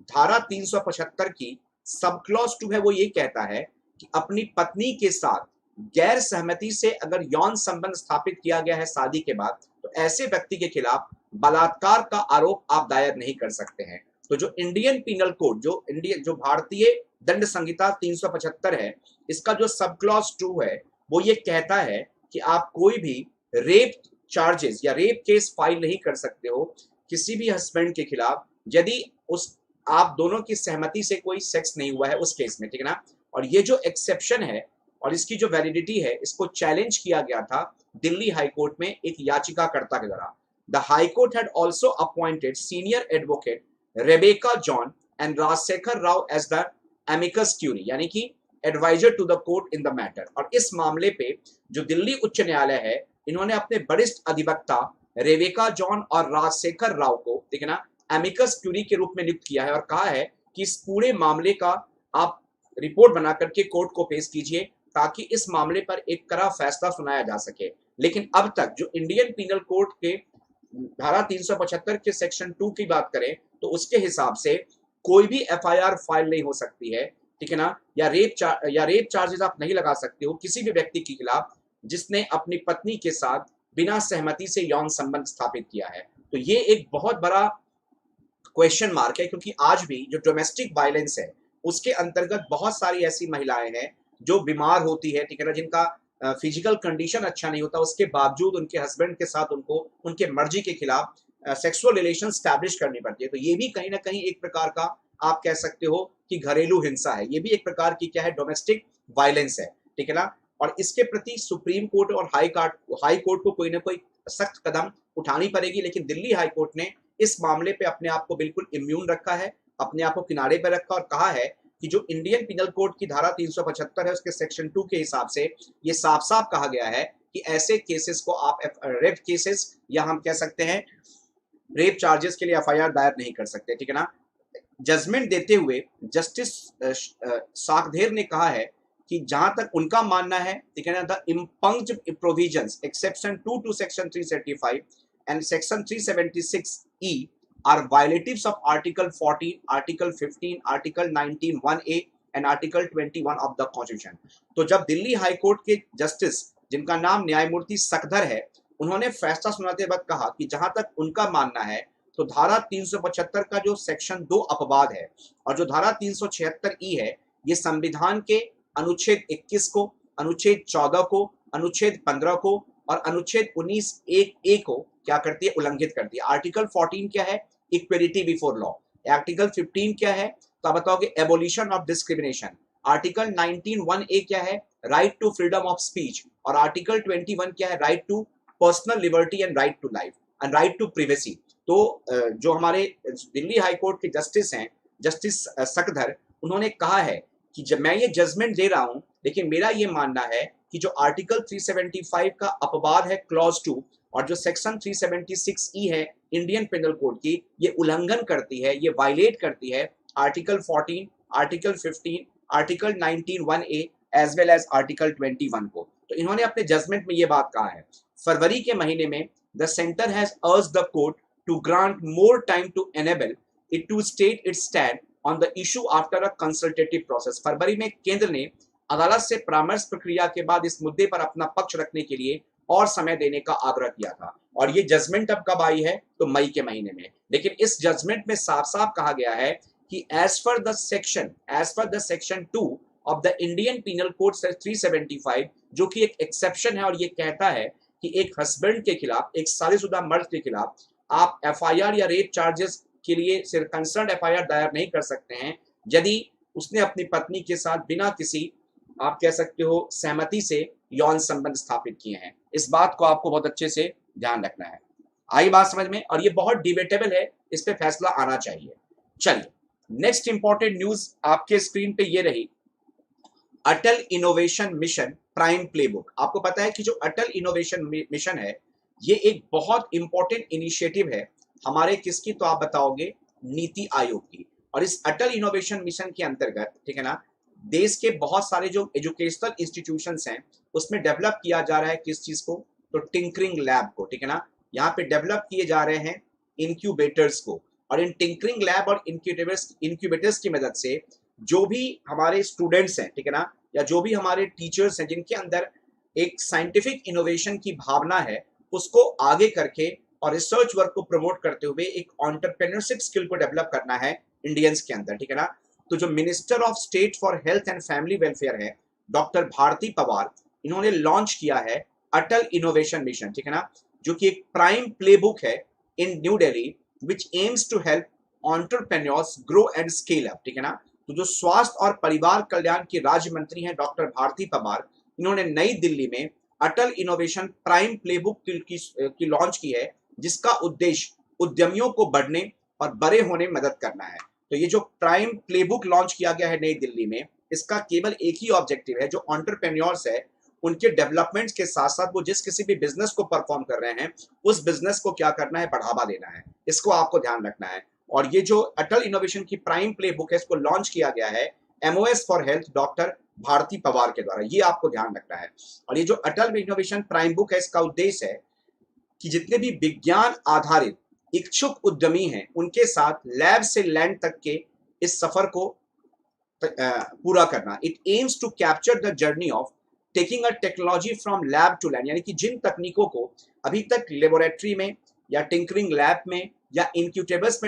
धारा 375 की सब क्लॉज 2 है, वो ये कहता है कि अपनी पत्नी के साथ गैर सहमति से अगर यौन संबंध स्थापित किया गया है शादी के बाद, तो ऐसे व्यक्ति के खिलाफ बलात्कार का आरोप आप दायर नहीं कर सकते हैं। तो जो इंडियन पिनल कोड, जो भारतीय दंड संहिता 375 है, इसका जो सब क्लॉज 2 है वो ये कहता है कि आप कोई भी रेप चार्जेस या रेप केस फाइल नहीं कर सकते हो किसी भी हस्बैंड के खिलाफ यदि उस आप दोनों की सहमति से कोई सेक्स नहीं हुआ है उस केस में, ठीक है ना। और ये जो एक्सेप्शन है और इसकी जो वैलिडिटी है, इसको चैलेंज किया गया था दिल्ली हाई कोर्ट में एक याचिकाकर्ता के द्वारा। The high court had also appointed senior advocate Rebecca John and Rajshekhar Rao as the amicus curiae, यानी कि advisor to the court in the matter. और इस मामले पे जो दिल्ली उच्च न्यायालय है, इन्होंने अपने वरिष्ठ अधिवक्ता रेबेका जॉन और राजशेखर राव को, ठीक है ना, एमिकस क्यूरी के रूप में नियुक्त किया है और कहा है कि इस पूरे मामले का आप रिपोर्ट बना करके कोर्ट को पेश कीजिए ताकि इस मामले पर एक कड़ा फैसला सुनाया जा सके। लेकिन अब तक जो इंडियन पिनल कोड के धारा 375 के सेक्शन 2 की बात करें तो उसके हिसाब से कोई भी एफआईआर फाइल नहीं हो सकती है, ठीक है ना, या रेप चार्जेस आप नहीं लगा सकते हो किसी भी व्यक्ति के खिलाफ जिसने अपनी पत्नी के साथ बिना सहमति से यौन संबंध स्थापित किया है। तो ये एक बहुत बड़ा क्वेश्चन मार्क है, क्योंकि आज भी जो डोमेस्टिक वायलेंस है उसके अंतर्गत बहुत सारी ऐसी महिलाएं हैं जो बीमार होती है, ठीक है ना, जिनका फिजिकल कंडीशन अच्छा नहीं होता, उसके बावजूद उनके हस्बैंड के साथ उनको उनके मर्जी के खिलाफ सेक्सुअल रिलेशन स्टैब्लिश करनी पड़ती है। तो ये भी कहीं ना कहीं एक प्रकार का आप कह सकते हो कि घरेलू हिंसा है, ये भी एक प्रकार की क्या है, डोमेस्टिक वायलेंस है, ठीक है ना। और इसके प्रति सुप्रीम कोर्ट और हाई कोर्ट को कोई ना कोई सख्त कदम उठानी पड़ेगी। लेकिन दिल्ली हाई कोर्ट ने इस मामले पे अपने आप को बिल्कुल इम्यून रखा है, अपने आप को किनारे पर रखा और कहा है कि जो इंडियन पिनल कोड की धारा 375 है उसके सेक्शन 2 के हिसाब से ये साफ साफ कहा गया है कि ऐसे केसेस को आप रेप केसेस या हम कह सकते हैं रेप चार्जेस के लिए एफआईआर दायर नहीं कर सकते, ठीक है ना। जजमेंट देते हुए जस्टिस साकधेर ने कहा है कि जहां तक उनका मानना है, ठीक है ना, the impugned provisions exception 2 to section 375 and section 376E are violatives of article 14, article 15, article 19 1A and article 21 of the constitution। तो जब दिल्ली हाई कोर्ट के जस्टिस जिनका नाम न्यायमूर्ति सकधर है, उन्होंने फैसला सुनाते वक्त कहा कि जहां तक उनका मानना है तो धारा 375 का जो सेक्शन 2 अपवाद है और जो धारा 376E है, ये संविधान के अनुच्छेद 21 को, अनुच्छेद 14 को, अनुच्छेद 15 को और अनुच्छेद 19(1)(a) को क्या करती है, उल्लंघित करती है। आर्टिकल 14 क्या है, इक्वलिटी बिफोर लॉ। आर्टिकल 15 क्या है, तो आप बताओगे abolition of discrimination. Article 19(1)(a) क्या है, right to freedom of speech. और आर्टिकल 21 क्या है, right to personal liberty and right to life and right to privacy. तो जो हमारे दिल्ली हाई कोर्ट के जस्टिस हैं, जस्टिस सकधर, उन्होंने कहा है कि जब मैं ये जजमेंट दे रहा हूं, लेकिन मेरा ये मानना है कि जो आर्टिकल 375 का अपवाद है क्लॉज 2 और जो सेक्शन 376E है इंडियन पिनल कोड की, ये उल्लंघन करती है, ये वायलेट करती है article 14, article 15, article 19 1A as well as article 21 को। तो इन्होंने अपने जजमेंट में ये बात कहा है। फरवरी के महीने में the centre has urged the court to grant more time to enable it to state its stand on the issue after a consultative process. फरवरी में केंद्र ने अदालत से परामर्श प्रक्रिया के बाद इस मुद्दे पर अपना पक्ष रखने के लिए और समय देने का आग्रह किया था। और ये जजमेंट अब कब आई है, तो मई के महीने में। लेकिन इस जजमेंट में साफ साफ कहा गया है कि as per the section 2 of the Indian penal code 375, जो कि एक एक्सेप्शन है और ये कहता है कि एक हस्बैंड के खिलाफ, एक शादीशुदा मर्द के खिलाफ आप एफआईआर या रेप चार्जेस के लिए सिर्फ कंसर्न एफआईआर दायर नहीं कर सकते हैं यदि उसने अपनी पत्नी के साथ बिना किसी, आप कह सकते हो, सहमति से यौन संबंध स्थापित किए हैं। इस बात को आपको बहुत अच्छे से ध्यान रखना है। आई बात समझ में? और ये बहुत डिबेटेबल है, इस पे फैसला आना चाहिए। चलिए, नेक्स्ट इंपॉर्टेंट न्यूज आपके स्क्रीन पे ये रही, अटल इनोवेशन मिशन प्राइम प्लेबुक। आपको पता है कि जो अटल इनोवेशन मिशन है, ये एक बहुत इंपॉर्टेंट इनिशिएटिव है हमारे किसकी, तो आप बताओगे नीति आयोग की। और इस अटल इनोवेशन मिशन के अंतर्गत, ठीक है ना, देश के बहुत सारे जो एजुकेशनल इंस्टीट्यूशंस हैं उसमें डेवलप किया जा रहा है किस चीज को, तो टिंकरिंग लैब को, ठीक है ना। यहाँ पे डेवलप किए जा रहे हैं इंक्यूबेटर्स को, और इन टिंकरिंग लैब और इंक्यूबेटर्स की मदद से जो भी हमारे स्टूडेंट्स हैं, ठीक है ना, या जो भी हमारे टीचर्स हैं जिनके अंदर एक साइंटिफिक इनोवेशन की भावना है, उसको आगे करके और रिसर्च वर्क को प्रमोट करते हुए एक एंटरप्रेन्योरशिप स्किल को डेवलप करना है इंडियंस के अंदर, ठीक है ना। तो जो minister of state for health and family welfare है डॉक्टर भारती पवार, इन्होंने लॉन्च किया है अटल इनोवेशन मिशन, ठीक है ना, जो कि एक प्राइम प्लेबुक है in New Delhi which aims to help entrepreneurs grow and scale up, ठीक है ना। तो जो स्वास्थ्य और परिवार कल्याण की राज्य मंत्री हैं डॉक्टर भारती पवार, इन्होंने नई दिल्ली में अटल इनोवेशन प्राइम प्लेबुक की लॉन्च की है, जिसका उद्देश्य उद्यमियों को बढ़ने और बड़े होने में मदद करना है। तो ये जो प्राइम प्लेबुक लॉन्च किया गया है नई दिल्ली में, इसका केवल एक ही ऑब्जेक्टिव है, जो एंटरप्रेन्योर्स है उनके डेवलपमेंट के साथ साथ वो जिस किसी भी बिजनेस को परफॉर्म कर रहे हैं उस बिजनेस को क्या करना है, बढ़ावा देना है। इसको आपको ध्यान रखना है। और ये जो अटल इनोवेशन की प्राइम प्लेबुक है, इसको लॉन्च किया गया है MOS for health doctor Bharati Pawar के द्वारा, ये आपको ध्यान रखना है। और ये जो अटल इनोवेशन प्राइम बुक है, इसका उद्देश्य है कि जितने भी विज्ञान आधारित इच्छुक उद्यमी हैं उनके साथ लैब से लैंड तक के इस सफर को पूरा करना। It aims to capture the journey of taking a technology from lab to land, यानी कि जिन तकनीकों को अभी तक लेबोरेटरी में या टिंकरिंग लैब में या इंक्यूबेटर्स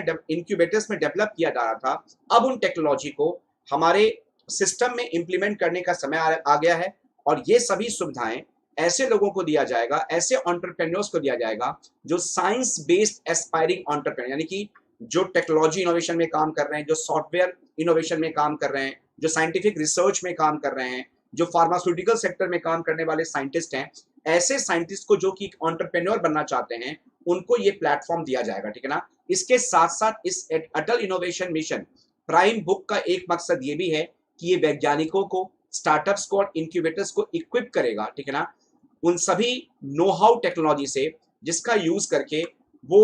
में डेवलप किया जा रहा था, अब उन टेक्नोलॉजी को हमारे सिस्टम में इंप्लीमेंट करने का समय आ गया है। और ये सभी सुविधाएं ऐसे लोगों को दिया जाएगा, ऐसे एंटरप्रेन्योर्स को दिया जाएगा जो साइंस बेस्ड एस्पायरिंग एंटरप्रेन्योर, यानी कि जो टेक्नोलॉजी इनोवेशन में काम कर रहे हैं, जो सॉफ्टवेयर इनोवेशन में काम कर रहे हैं, जो साइंटिफिक रिसर्च में काम कर रहे हैं, जो फार्मास्यूटिकल सेक्टर में काम करने वाले साइंटिस्ट हैं, ऐसे साइंटिस्ट को जो कि एंटरप्रेन्योर बनना चाहते हैं उनको ये प्लेटफॉर्म दिया जाएगा, ठीक है ना। इसके साथ साथ इस अटल इनोवेशन मिशन प्राइम बुक का एक मकसद ये भी है कि ये वैज्ञानिकों को, स्टार्टअप्स को और इंक्यूबेटर्स को इक्विप करेगा, ठीक है ना, उन सभी नो हाउ टेक्नोलॉजी से जिसका यूज करके वो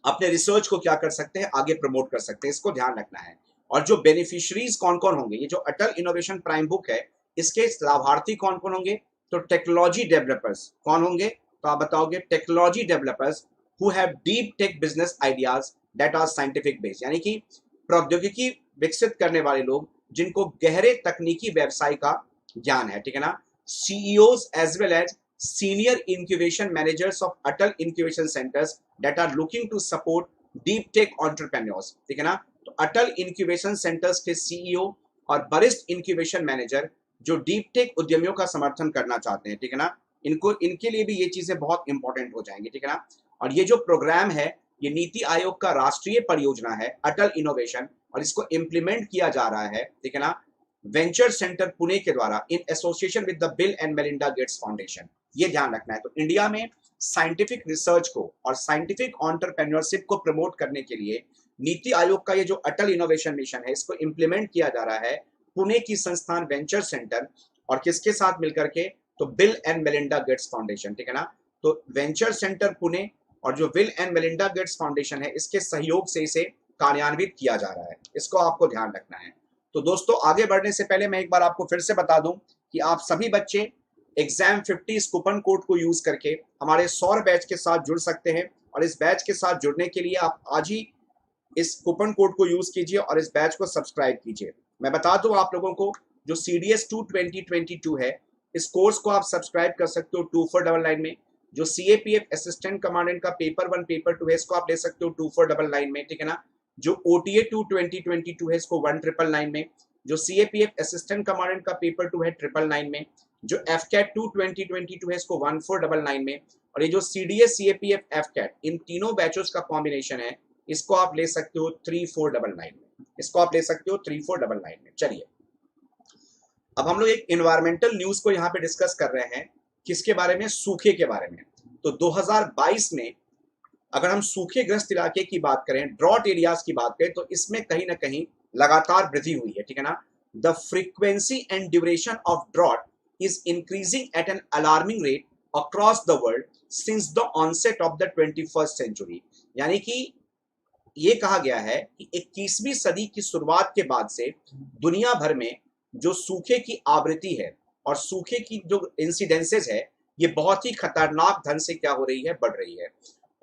अपने रिसर्च को क्या कर सकते हैं, आगे प्रमोट कर सकते हैं। इसको ध्यान रखना है। और जो बेनिफिशियरीज कौन कौन होंगे, ये जो अटल इनोवेशन प्राइम बुक है इसके लाभार्थी कौन कौन होंगे, तो टेक्नोलॉजी डेवलपर्स कौन होंगे, तो आप बताओगे technology developers who have deep tech business ideas that are scientific based, यानी कि प्रौद्योगिकी विकसित करने वाले लोग जिनको गहरे तकनीकी व्यवसाय का ज्ञान है, ठीक है ना। CEOs as well as senior incubation managers of Atal incubation centers that are looking to support deep tech entrepreneurs, ठीक है ना। तो अटल इंक्यूबेशन सेंटर्स के सीईओ और वरिष्ठ इंक्यूबेशन मैनेजर जो डीप टेक उद्यमियों का समर्थन करना चाहते हैं, ठीक है ना, इनके लिए भी ये चीजें बहुत इंपॉर्टेंट हो जाएंगी, ठीक है ना। और ये जो प्रोग्राम है ये नीति आयोग का राष्ट्रीय परियोजना है अटल इनोवेशन, और इसको इम्प्लीमेंट किया जा रहा है, ठीक है ना, वेंचर सेंटर पुणे के द्वारा in association with the bill and Melinda Gates foundation. ये ध्यान रखना है। तो इंडिया में साइंटिफिक रिसर्च को और साइंटिफिक एंटरप्रेन्योरशिप को प्रमोट करने के लिए नीति आयोग का ये जो अटल इनोवेशन मिशन है इसको इम्प्लीमेंट किया जा रहा है पुणे की संस्थान वेंचर सेंटर और किसके साथ मिलकर के, तो bill and Melinda Gates foundation, ठीक है ना। तो वेंचर सेंटर पुणे और जो bill and Melinda Gates foundation है इसके सहयोग से इसे कार्यान्वित किया जा रहा है। इसको आपको ध्यान रखना है। तो दोस्तों आगे बढ़ने से पहले मैं एक बार आपको फिर से बता दूं कि आप सभी बच्चे एग्जाम 50 कूपन कोड को यूज करके हमारे सौर बैच के साथ जुड़ सकते हैं। और इस बैच के साथ जुड़ने के लिए आप आज ही इस कूपन कोड को यूज कीजिए और इस बैच को सब्सक्राइब कीजिए। मैं बता दूं आप लोगों को, जो CDS 2 2022 है इस कोर्स को आप सब्सक्राइब कर सकते हो 2499 में। जो CAPF असिस्टेंट कमांडेंट का पेपर 1 पेपर 2 है इसको आप ले सकते हो 2499 में, ठीक है ना। जो OTA 2 2022 है इसको 1999 में। जो CAPF असिस्टेंट कमांडेंट का पेपर 2 है 999 में। जो FCAT 2 2022 है इसको 1499 में। और ये जो CDS CAPF FCAT इन तीनों बैचों का कॉम्बिनेशन है इसको आप ले सकते हो 3499 में। इसको आप ले सकते हो 3499 में। चलिए अब हम लोग एक इन्वायरमेंटल न्यूज को यहाँ पे डिस्कस कर रहे हैं, किसके बारे में, सूखे के बारे में। तो 2022 में अगर हम सूखे ग्रस्त इलाके की बात करें, ड्रॉट एरियाज की बात करें, तो इसमें कहीं ना कहीं लगातार वृद्धि हुई है, ठीक है ना। The frequency and duration of drought is increasing at an alarming rate across the world since the onset of the 21st century. यानी कि ये कहा गया है कि 21वीं सदी की शुरुआत के बाद से दुनिया भर में जो सूखे की आवृत्ति है और सूखे की जो इंसिडेंसेस है ये बहुत ही खतरनाक ढंग से क्या हो रही है, बढ़ रही है।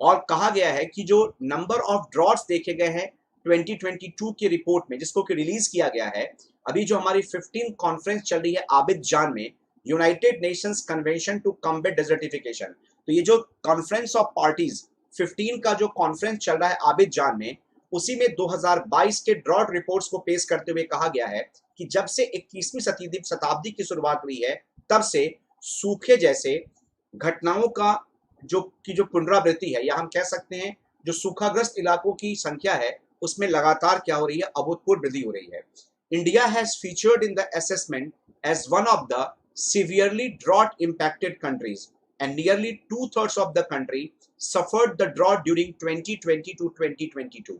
और कहा गया है कि जो नंबर ऑफ ड्रॉट्स देखे गए हैं 2022 की रिपोर्ट में, जिसको कि रिलीज किया गया है, अभी जो हमारी 15 कॉन्फ्रेंस चल रही है आबिदजान में, United Nations Convention to Combat Desertification, तो ये जो कॉन्फ्रेंस ऑफ पार्टीज 15 का जो कॉन्फ्रेंस चल रहा है आबिदजान में, उसी में 2022 के ड्रॉट रिपोर्ट्स को पेश करते हुए कहा गया है कि जब से 21वीं शताब्दी की शुरुआत हुई है, तब से सूखे जैसे घटनाओं का जो पुनरावृत्ति है, या हम कह सकते हैं जो सूखाग्रस्त इलाकों की संख्या है उसमें लगातार क्या हो रही है, अभूतपूर्व वृद्धि हो रही है। India has featured in the assessment as one of the severely drought impacted countries and nearly 2/3 of the country suffered the drought during 2020 to 2022।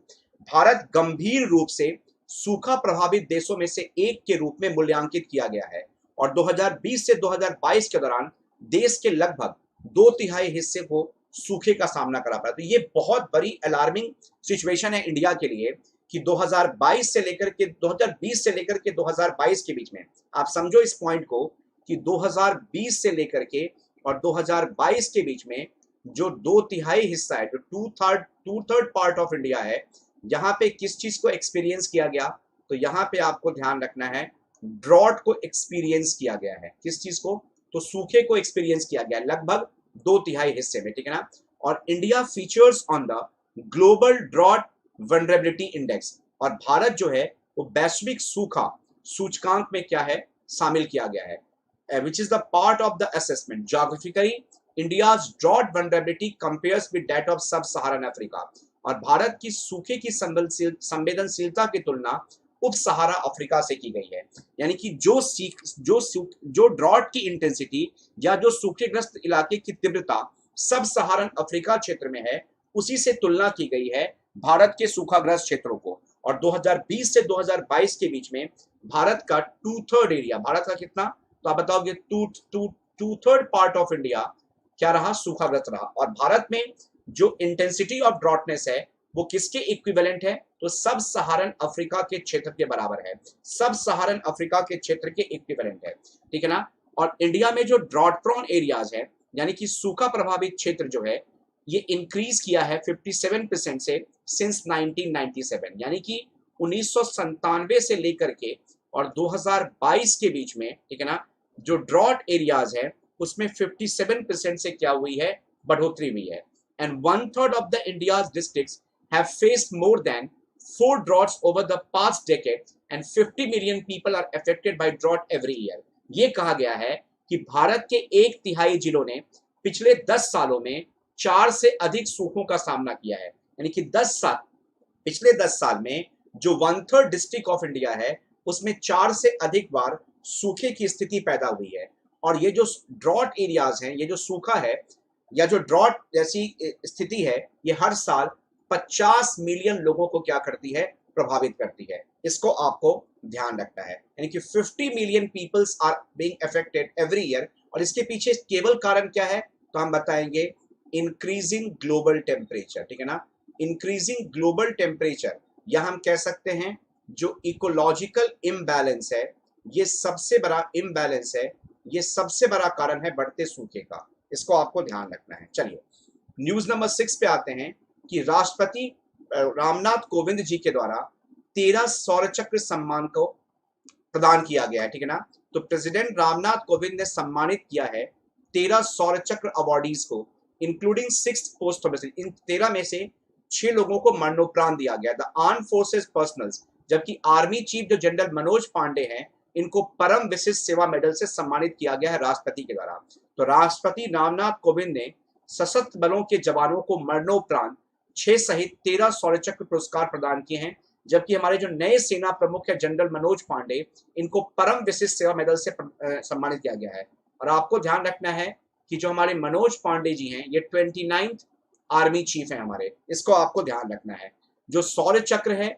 Bharat गंभीर रूप से सूखा प्रभावित देशों में से एक के रूप में मूल्यांकित किया गया है और 2020 से 2022 के दौरान देश के लगभग 2/3 हिस्से को सूखे का सामना करना पड़ा। तो ये बहुत बड़ी अलार्मिंग सिचुएशन है इंडिया के लिए कि 2022 से लेकर के 2020 से लेकर के 2022 के बीच में, आप समझो इस पॉइंट को कि 2020 से लेकर के और 2022 के बीच में जो 2/3 हिस्सा है, जो two third part of India है, यहाँ पे किस चीज को एक्सपीरियंस किया गया, तो यहाँ पे आपको ध्यान रखना है ड्रॉट को एक्सपीरियंस किया गया है। किस चीज को, तो सूखे को एक्सपीरियंस किया गया लगभग 2/3 हिस्से में, ठीक है ना। और India features on the global drought vulnerability index, और भारत जो है वो वैश्विक सूखा सूचकांक में क्या है, शामिल किया गया है, which is the part of the assessment. Geographically, India's drought vulnerability compares with that of sub-Saharan Africa। और भारत की सूखे की संवेदनशीलता की तुलना उप सहारा अफ्रीका से की गई है। यानी कि जो ड्रॉट की इंटेंसिटी या जो सूखेग्रस्त इलाके की तीव्रता सब सहारन अफ्रीका क्षेत्र में है, उसी से तुलना की गई है भारत के सूखाग्रस्त क्षेत्रों को। और 2020 से 2022 के बीच में भारत का 2/3 एरिया, भारत का कितना, तो आप बताओगे 2/3 पार्ट ऑफ इंडिया क्या रहा, सूखाग्रस्त रहा। और भारत में जो इंटेंसिटी ऑफ ड्रॉटनेस है वो किसके इक्विवेलेंट है, तो सब सहारन अफ्रीका के क्षेत्र के बराबर है, सब सहारन अफ्रीका के क्षेत्र के इक्विवेलेंट है, ठीक है ना। और इंडिया में जो ड्रॉट प्रोन एरियाज है, यानी कि सूखा प्रभावित क्षेत्र जो है, ये इंक्रीज किया है 57% से सिंस 1997, यानी कि 1997 से लेकर के और 2022 के बीच में, ठीक है ना, जो ड्रॉट एरियाज है उसमें 57% से क्या हुई है, बढ़ोतरी हुई है। And 1/3 of the India's districts have faced more than 4 droughts over the past decade and 50 million people are affected by drought every year. ये कहा गया है कि भारत के 1/3 जिलों ने पिछले 10 सालों में 4 से अधिक सूखों का सामना किया है। यानी कि पिछले 10 साल में जो 1/3 डिस्ट्रिक्ट ऑफ इंडिया है उसमें 4 से अधिक बार सूखे की स्थिति पैदा हुई है। और ये जो ड्रॉट एरियाज हैं, ये जो सूखा है या जो ड्रॉट जैसी स्थिति है, ये हर साल 50 मिलियन लोगों को क्या करती है, प्रभावित करती है। इसको आपको ध्यान रखना है। यानी कि 50 million peoples are being affected every year. और इसके पीछे केवल कारण क्या है, तो हम बताएंगे इंक्रीजिंग ग्लोबल टेम्परेचर, ठीक है ना। इंक्रीजिंग ग्लोबल टेम्परेचर, या हम कह सकते हैं जो इकोलॉजिकल इम्बैलेंस है, ये सबसे बड़ा इम्बैलेंस है, ये सबसे बड़ा कारण है बढ़ते सूखे का। इसको आपको ध्यान रखना है। चलिए न्यूज नंबर 6 पे आते हैं कि राष्ट्रपति रामनाथ कोविंद जी के द्वारा 13 सौर चक्र सम्मान को प्रदान किया गया है, ठीक है ना। तो प्रेसिडेंट रामनाथ कोविंद ने सम्मानित किया है 13 सौर चक्र अवार्डीज को, इंक्लूडिंग 6 पोस्ट ऑफिसर। इन 13 में से 6 लोगों को मरणोपरांत दिया गया, द आर्म फोर्सेस पर्सनल्स, जबकि आर्मी चीफ जो जनरल मनोज पांडे हैं, इनको परम विशिष्ट सेवा मेडल से सम्मानित किया गया है राष्ट्रपति के द्वारा। तो राष्ट्रपति रामनाथ कोविंद ने सशस्त्र बलों के जवानों को मरणोपरांत 6 सहित 13 सौर चक्र पुरस्कार प्रदान किए हैं, जबकि हमारे जो नए सेना प्रमुख है जनरल मनोज पांडे, इनको परम विशिष्ट सेवा मेडल से सम्मानित किया गया है। और आपको ध्यान रखना है कि जो हमारे मनोज पांडे जी हैं, ये 29th आर्मी चीफ है हमारे, इसको आपको ध्यान रखना है। जो सौर चक्र है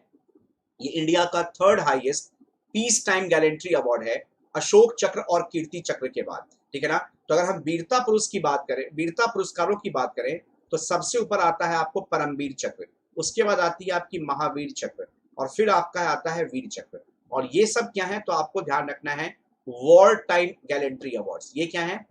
ये इंडिया का 3rd highest peace time gallantry award है, अशोक चक्र और कीर्ति चक्र के बाद, ठीक है ना। तो अगर हम वीरता पुरुष की बात करें, वीरता पुरस्कारों की बात करें, तो सबसे ऊपर आता है आपको परमवीर चक्र, उसके बाद आती है आपकी महावीर चक्र, और फिर आपका आता है वीर चक्र। और ये सब क्या है, तो आपको ध्यान रखना है वॉर टाइम गैलेंट्री अवार्ड्स। ये क्या है,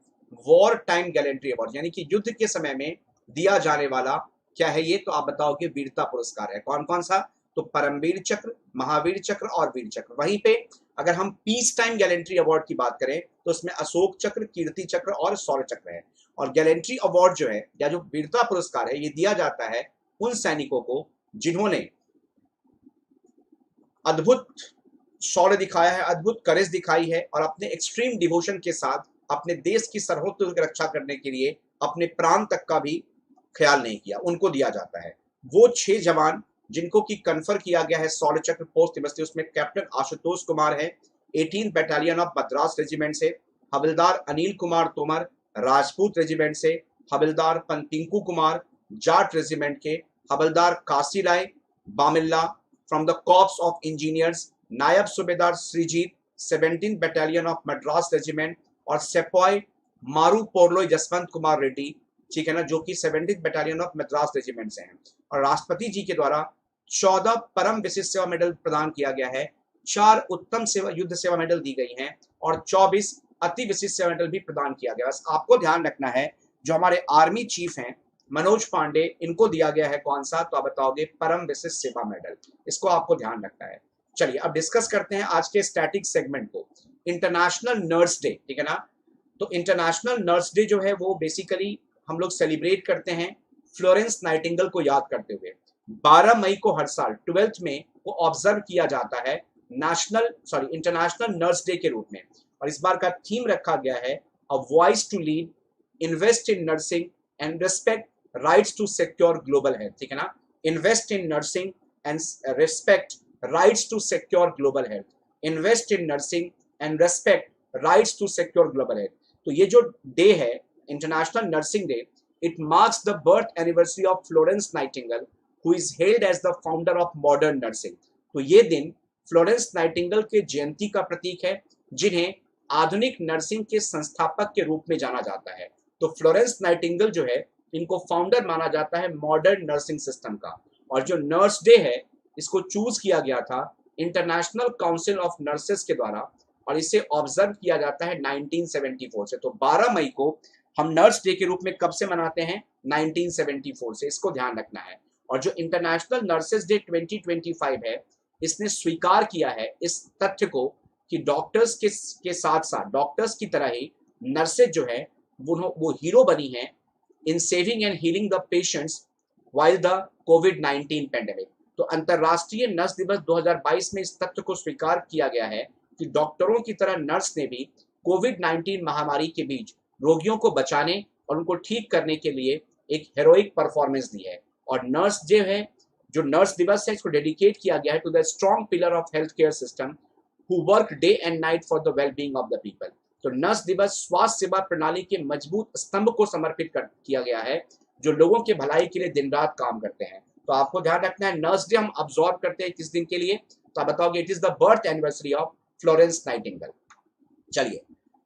वॉर टाइम गैलेंट्री अवार्ड, यानी कि युद्ध के समय में दिया जाने वाला क्या है ये, तो आप बताओगे वीरता पुरस्कार है। कौन कौन सा, तो परमवीर चक्र, महावीर चक्र और वीर चक्र। वहीं पे अगर हम पीस टाइम गैलेंट्री अवार्ड की बात करें तो उसमें अशोक चक्र, कीर्ति चक्र और शौर्य चक्र है। और गैलेंट्री अवार्ड जो है या जो वीरता पुरस्कार है, ये दिया जाता है उन सैनिकों को जिन्होंने अद्भुत शौर्य दिखाया है, अद्भुत करेज दिखाई है और अपने एक्सट्रीम डिवोशन के साथ अपने देश की सरहदों की रक्षा करने के लिए अपने प्राण तक का भी ख्याल नहीं किया, उनको दिया जाता है। वो 6 जवान जिनको की कन्फर किया गया है शौर्य चक्र पोस्ट मस्ती, उसमें कैप्टन आशुतोष कुमार है 18 बटालियन ऑफ मद्रास रेजिमेंट से, हवलदार अनिल कुमार तोमर राजपूत रेजिमेंट से, हवलदार पंतिंकू कुमार जाट रेजिमेंट के, havildar Kashiray Bamilla from the corps of engineers, Naib Subedar Sreejith 17 battalion of Madras regiment और सेपॉय मारू पोर्लोई जसवंत कुमार रेड्डी, ठीक है ना, जो कि 17 बटालियन ऑफ मद्रास रेजिमेंट से हैं। और राष्ट्रपति जी के द्वारा 14 परम विशिष्ट सेवा मेडल प्रदान किया गया है, 4 उत्तम सेवा युद्ध सेवा मेडल दी गई हैं और 24 अति विशिष्ट सेवा मेडल भी प्रदान किया गया। बस आपको ध्यान रखना है जो हमारे आर्मी चीफ हैं मनोज पांडे, इनको दिया गया है कौन सा, तो आप बताओगे परम विशिष्ट सेवा मेडल। इसको आपको ध्यान रखना है। चलिए अब डिस्कस करते हैं आज के स्टैटिक सेगमेंट को, इंटरनेशनल नर्स डे, ठीक है ना। तो इंटरनेशनल नर्स डे जो है वो बेसिकली हम लोग सेलिब्रेट करते हैं फ्लोरेंस नाइटिंगेल को याद करते हुए। 12 मई को हर साल 12th में वो ऑब्जर्व किया जाता है इंटरनेशनल नर्स डे के रूप में। और इस बार का थीम रखा गया है a voice to lead, invest in nursing and respect rights to secure global health, ठीक है ना। Invest in nursing and respect rights to secure global health, invest in nursing and respect rights to secure global health. तो ये जो day है international nursing day, it marks the birth anniversary of Florence Nightingale, who is hailed as the founder of modern nursing। तो ये दिन Florence Nightingale के जयंती का प्रतीक है, जिन्हें आधुनिक नर्सिंग के संस्थापक के रूप में जाना जाता है। तो फ्लोरेंस नाइटिंगेल जो है इनको फाउंडर माना जाता है मॉडर्न नर्सिंग सिस्टम का। और जो नर्स डे है इसको चूज किया गया था इंटरनेशनल काउंसिल ऑफ नर्सेस के द्वारा और इसे ऑब्जर्व किया जाता है 1974 से। तो 12 मई को हम नर्स डे के रूप में कब से मनाते हैं, 1974 से, इसको ध्यान रखना है। और जो इंटरनेशनल नर्सेस डे 2025 है, इसने स्वीकार किया है इस तथ्य को कि डॉक्टर्स के साथ साथ डॉक्टर्स की तरह ही नर्सेज जो है वो हीरो बनी हैं इन saving and healing the patients while the covid pandemic. तो अंतर्राष्ट्रीय नर्स दिवस 2022 में इस तथ्य को स्वीकार किया गया है कि डॉक्टरों की तरह नर्स ने भी कोविड-19 महामारी के बीच रोगियों को बचाने और उनको ठीक करने के लिए एक हेरोइक परफॉर्मेंस दी है। और नर्स जो है, जो नर्स दिवस है, इसको डेडिकेट किया गया है to the strong pillar of health care system who work day and night for the well being of the people. तो नर्स दिवस स्वास्थ्य सेवा प्रणाली के मजबूत स्तंभ को समर्पित किया गया है, जो लोगों के भलाई के लिए दिन रात काम करते हैं। तो आपको ध्यान रखना है नर्स डे हम ऑब्जर्व करते हैं किस दिन के लिए, तो आप बताओगे it is the birth anniversary of Florence Nightingale. चलिए,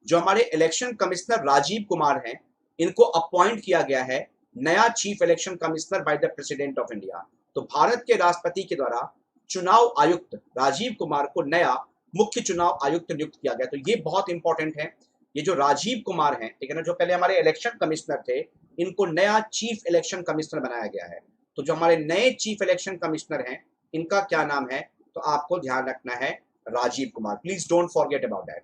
जो हमारे इलेक्शन कमिश्नर राजीव कुमार हैं, इनको अपॉइंट किया गया है नया chief election commissioner by the president of India. तो भारत के राष्ट्रपति के द्वारा चुनाव आयुक्त राजीव कुमार को नया मुख्य चुनाव आयुक्त नियुक्त किया गया। तो ये बहुत इंपॉर्टेंट है, ये जो राजीव कुमार हैं, ठीक है ना, जो पहले हमारे इलेक्शन कमिश्नर थे, इनको नया चीफ इलेक्शन कमिश्नर बनाया गया है। तो जो हमारे नए चीफ इलेक्शन कमिश्नर हैं, इनका क्या नाम है, तो आपको ध्यान रखना है Rajiv Kumar, please don't forget about that.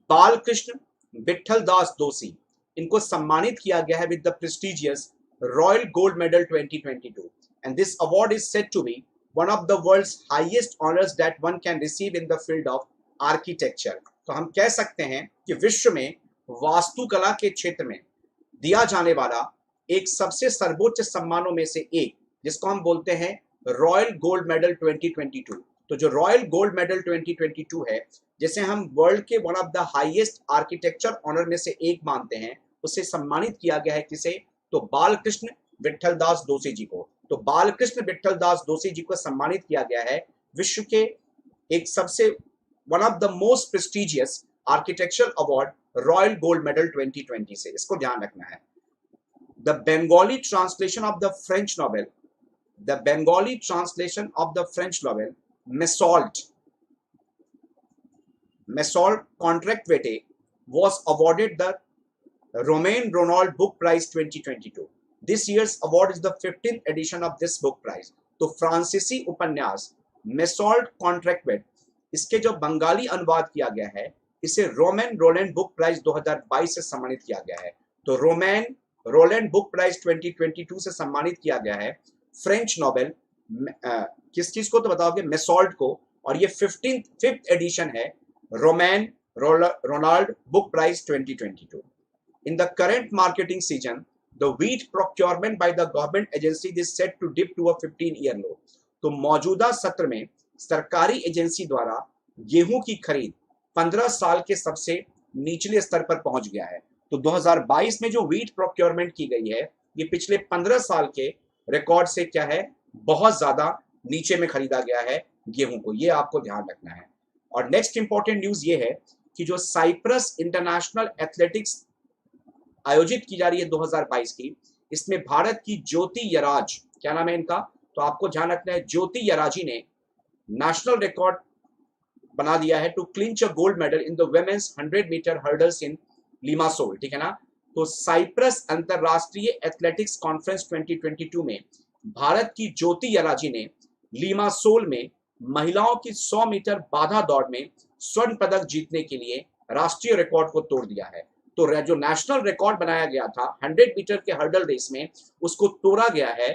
Balkrishna Vithal Das Doshi, इनको सम्मानित किया गया है with the prestigious royal gold medal 2022 and this award is said to be one of the world's highest honours that one can receive in the field of architecture. तो हम कह सकते हैं कि विश्व में वास्तुकला के क्षेत्र में दिया जाने वाला एक सबसे सर्वोच्च सम्मानों में से एक, जिसको हम बोलते हैं रॉयल गोल्ड मेडल 2022। तो जो रॉयल गोल्ड मेडल 2022 है, जिसे हम वर्ल्ड के one of the highest architecture honour में से एक मानते हैं, उसे सम्मानित किया गया है किसे, तो बालकृष्ण विठल दास दोषी जी को। तो बालकृष्ण विठल दास दोषी जी को सम्मानित किया गया है विश्व के एक सबसे one of the most prestigious architectural award royal gold medal 2020 से, इसको ध्यान रखना है। The Bengali translation of the French novel, the Bengali translation of the French novel Mesol Contractvete was awarded the Romain Ronald Book Prize 2022. This year's award is the 15th edition of this book prize. तो फ्रांसीसी उपन्यास मेसॉल्ट contract, इसके जो बंगाली अनुवाद किया गया है, इसे रोमन रोलैंड बुक प्राइज 2022 से सम्मानित किया गया है। तो रोमन रोलैंड बुक प्राइज 2022 से सम्मानित किया गया है फ्रेंच नोवेल किस चीज को, तो बताओगे मेसॉल्ट को, और ये 5th एडिशन है Romain Rolland book prize 2022। In the current marketing season, the wheat procurement by the government agency is set to dip to a 15-year low. तो मौजूदा सत्र में सरकारी एजेंसी द्वारा गेहूं की खरीद 15 साल के सबसे निचले स्तर पर पहुंच गया है। तो 2022 में जो व्हीट प्रोक्योरमेंट की गई है, ये पिछले 15 साल के रिकॉर्ड से क्या है, बहुत ज्यादा नीचे में खरीदा गया है गेहूं को, ये आपको ध्यान रखना है। और नेक्स्ट इंपॉर्टेंट न्यूज ये है कि जो साइप्रस इंटरनेशनल एथलेटिक्स आयोजित की जा रही है 2022 की, इसमें भारत की ज्योति यराज, क्या नाम है इनका, तो आपको ध्यान रखना है, ज्योति यराजी ने नेशनल रिकॉर्ड बना दिया है to clinch a gold medal in the women's 100 metre hurdles in Limassol, ठीक है ना। तो साइप्रस अंतरराष्ट्रीय एथलेटिक्स कॉन्फ्रेंस 2022 में भारत की ज्योति यराजी ने लिमासोल में महिलाओं की 100 मीटर बाधा दौड़ में स्वर्ण पदक जीतने के लिए राष्ट्रीय रिकॉर्ड को तोड़ दिया है। तो जो नेशनल रिकॉर्ड बनाया गया था 100 मीटर के हर्डल रेस में, उसको तोड़ा गया है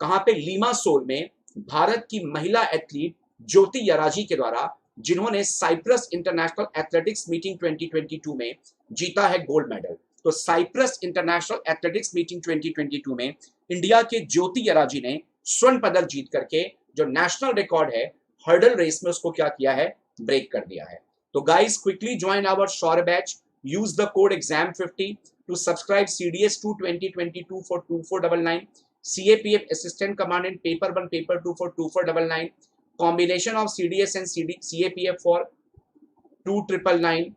कहां पे, लिमासोल में, भारत की महिला एथलीट ज्योति यराजी के द्वारा, जिन्होंने साइप्रस इंटरनेशनल एथलेटिक्स मीटिंग 2022 में जीता है गोल्ड मेडल। तो साइप्रस इंटरनेशनल एथलेटिक्स मीटिंग 2022 में इंडिया के ज्योति यराजी ने स्वर्ण पदक जीत करके जो नेशनल रिकॉर्ड है हर्डल रेस में, उसको क्या किया है, ब्रेक कर दिया है। तो guys, quickly join our Shaurya batch, use the code exam50 to subscribe CDS2 2022 for 2499, CAPF assistant commandant paper 1 paper 2 for 2499, combination of CDS and CAPF for 2999,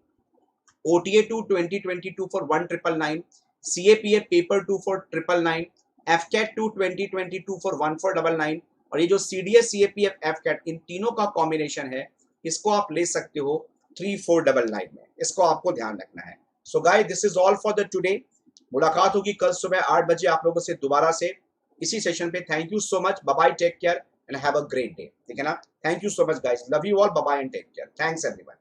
OTA2 2022 for 1999, CAPF paper 2 for 999, FCAT2 2022 for 1499, और ये जो CDS CAPF FCAT इन तीनों का combination है, इसको आप ले सकते हो 3499 में, इसको आपको ध्यान रखना है। So guys, this is all for the today. मुलाकात होगी कल सुबह 8 बजे आप लोगों से दोबारा से इसी सेशन पे। Thank you so much, bye bye, take care and have a great day, ठीक है ना। Thank you so much guys, love you all, bye bye and take care, thanks everyone.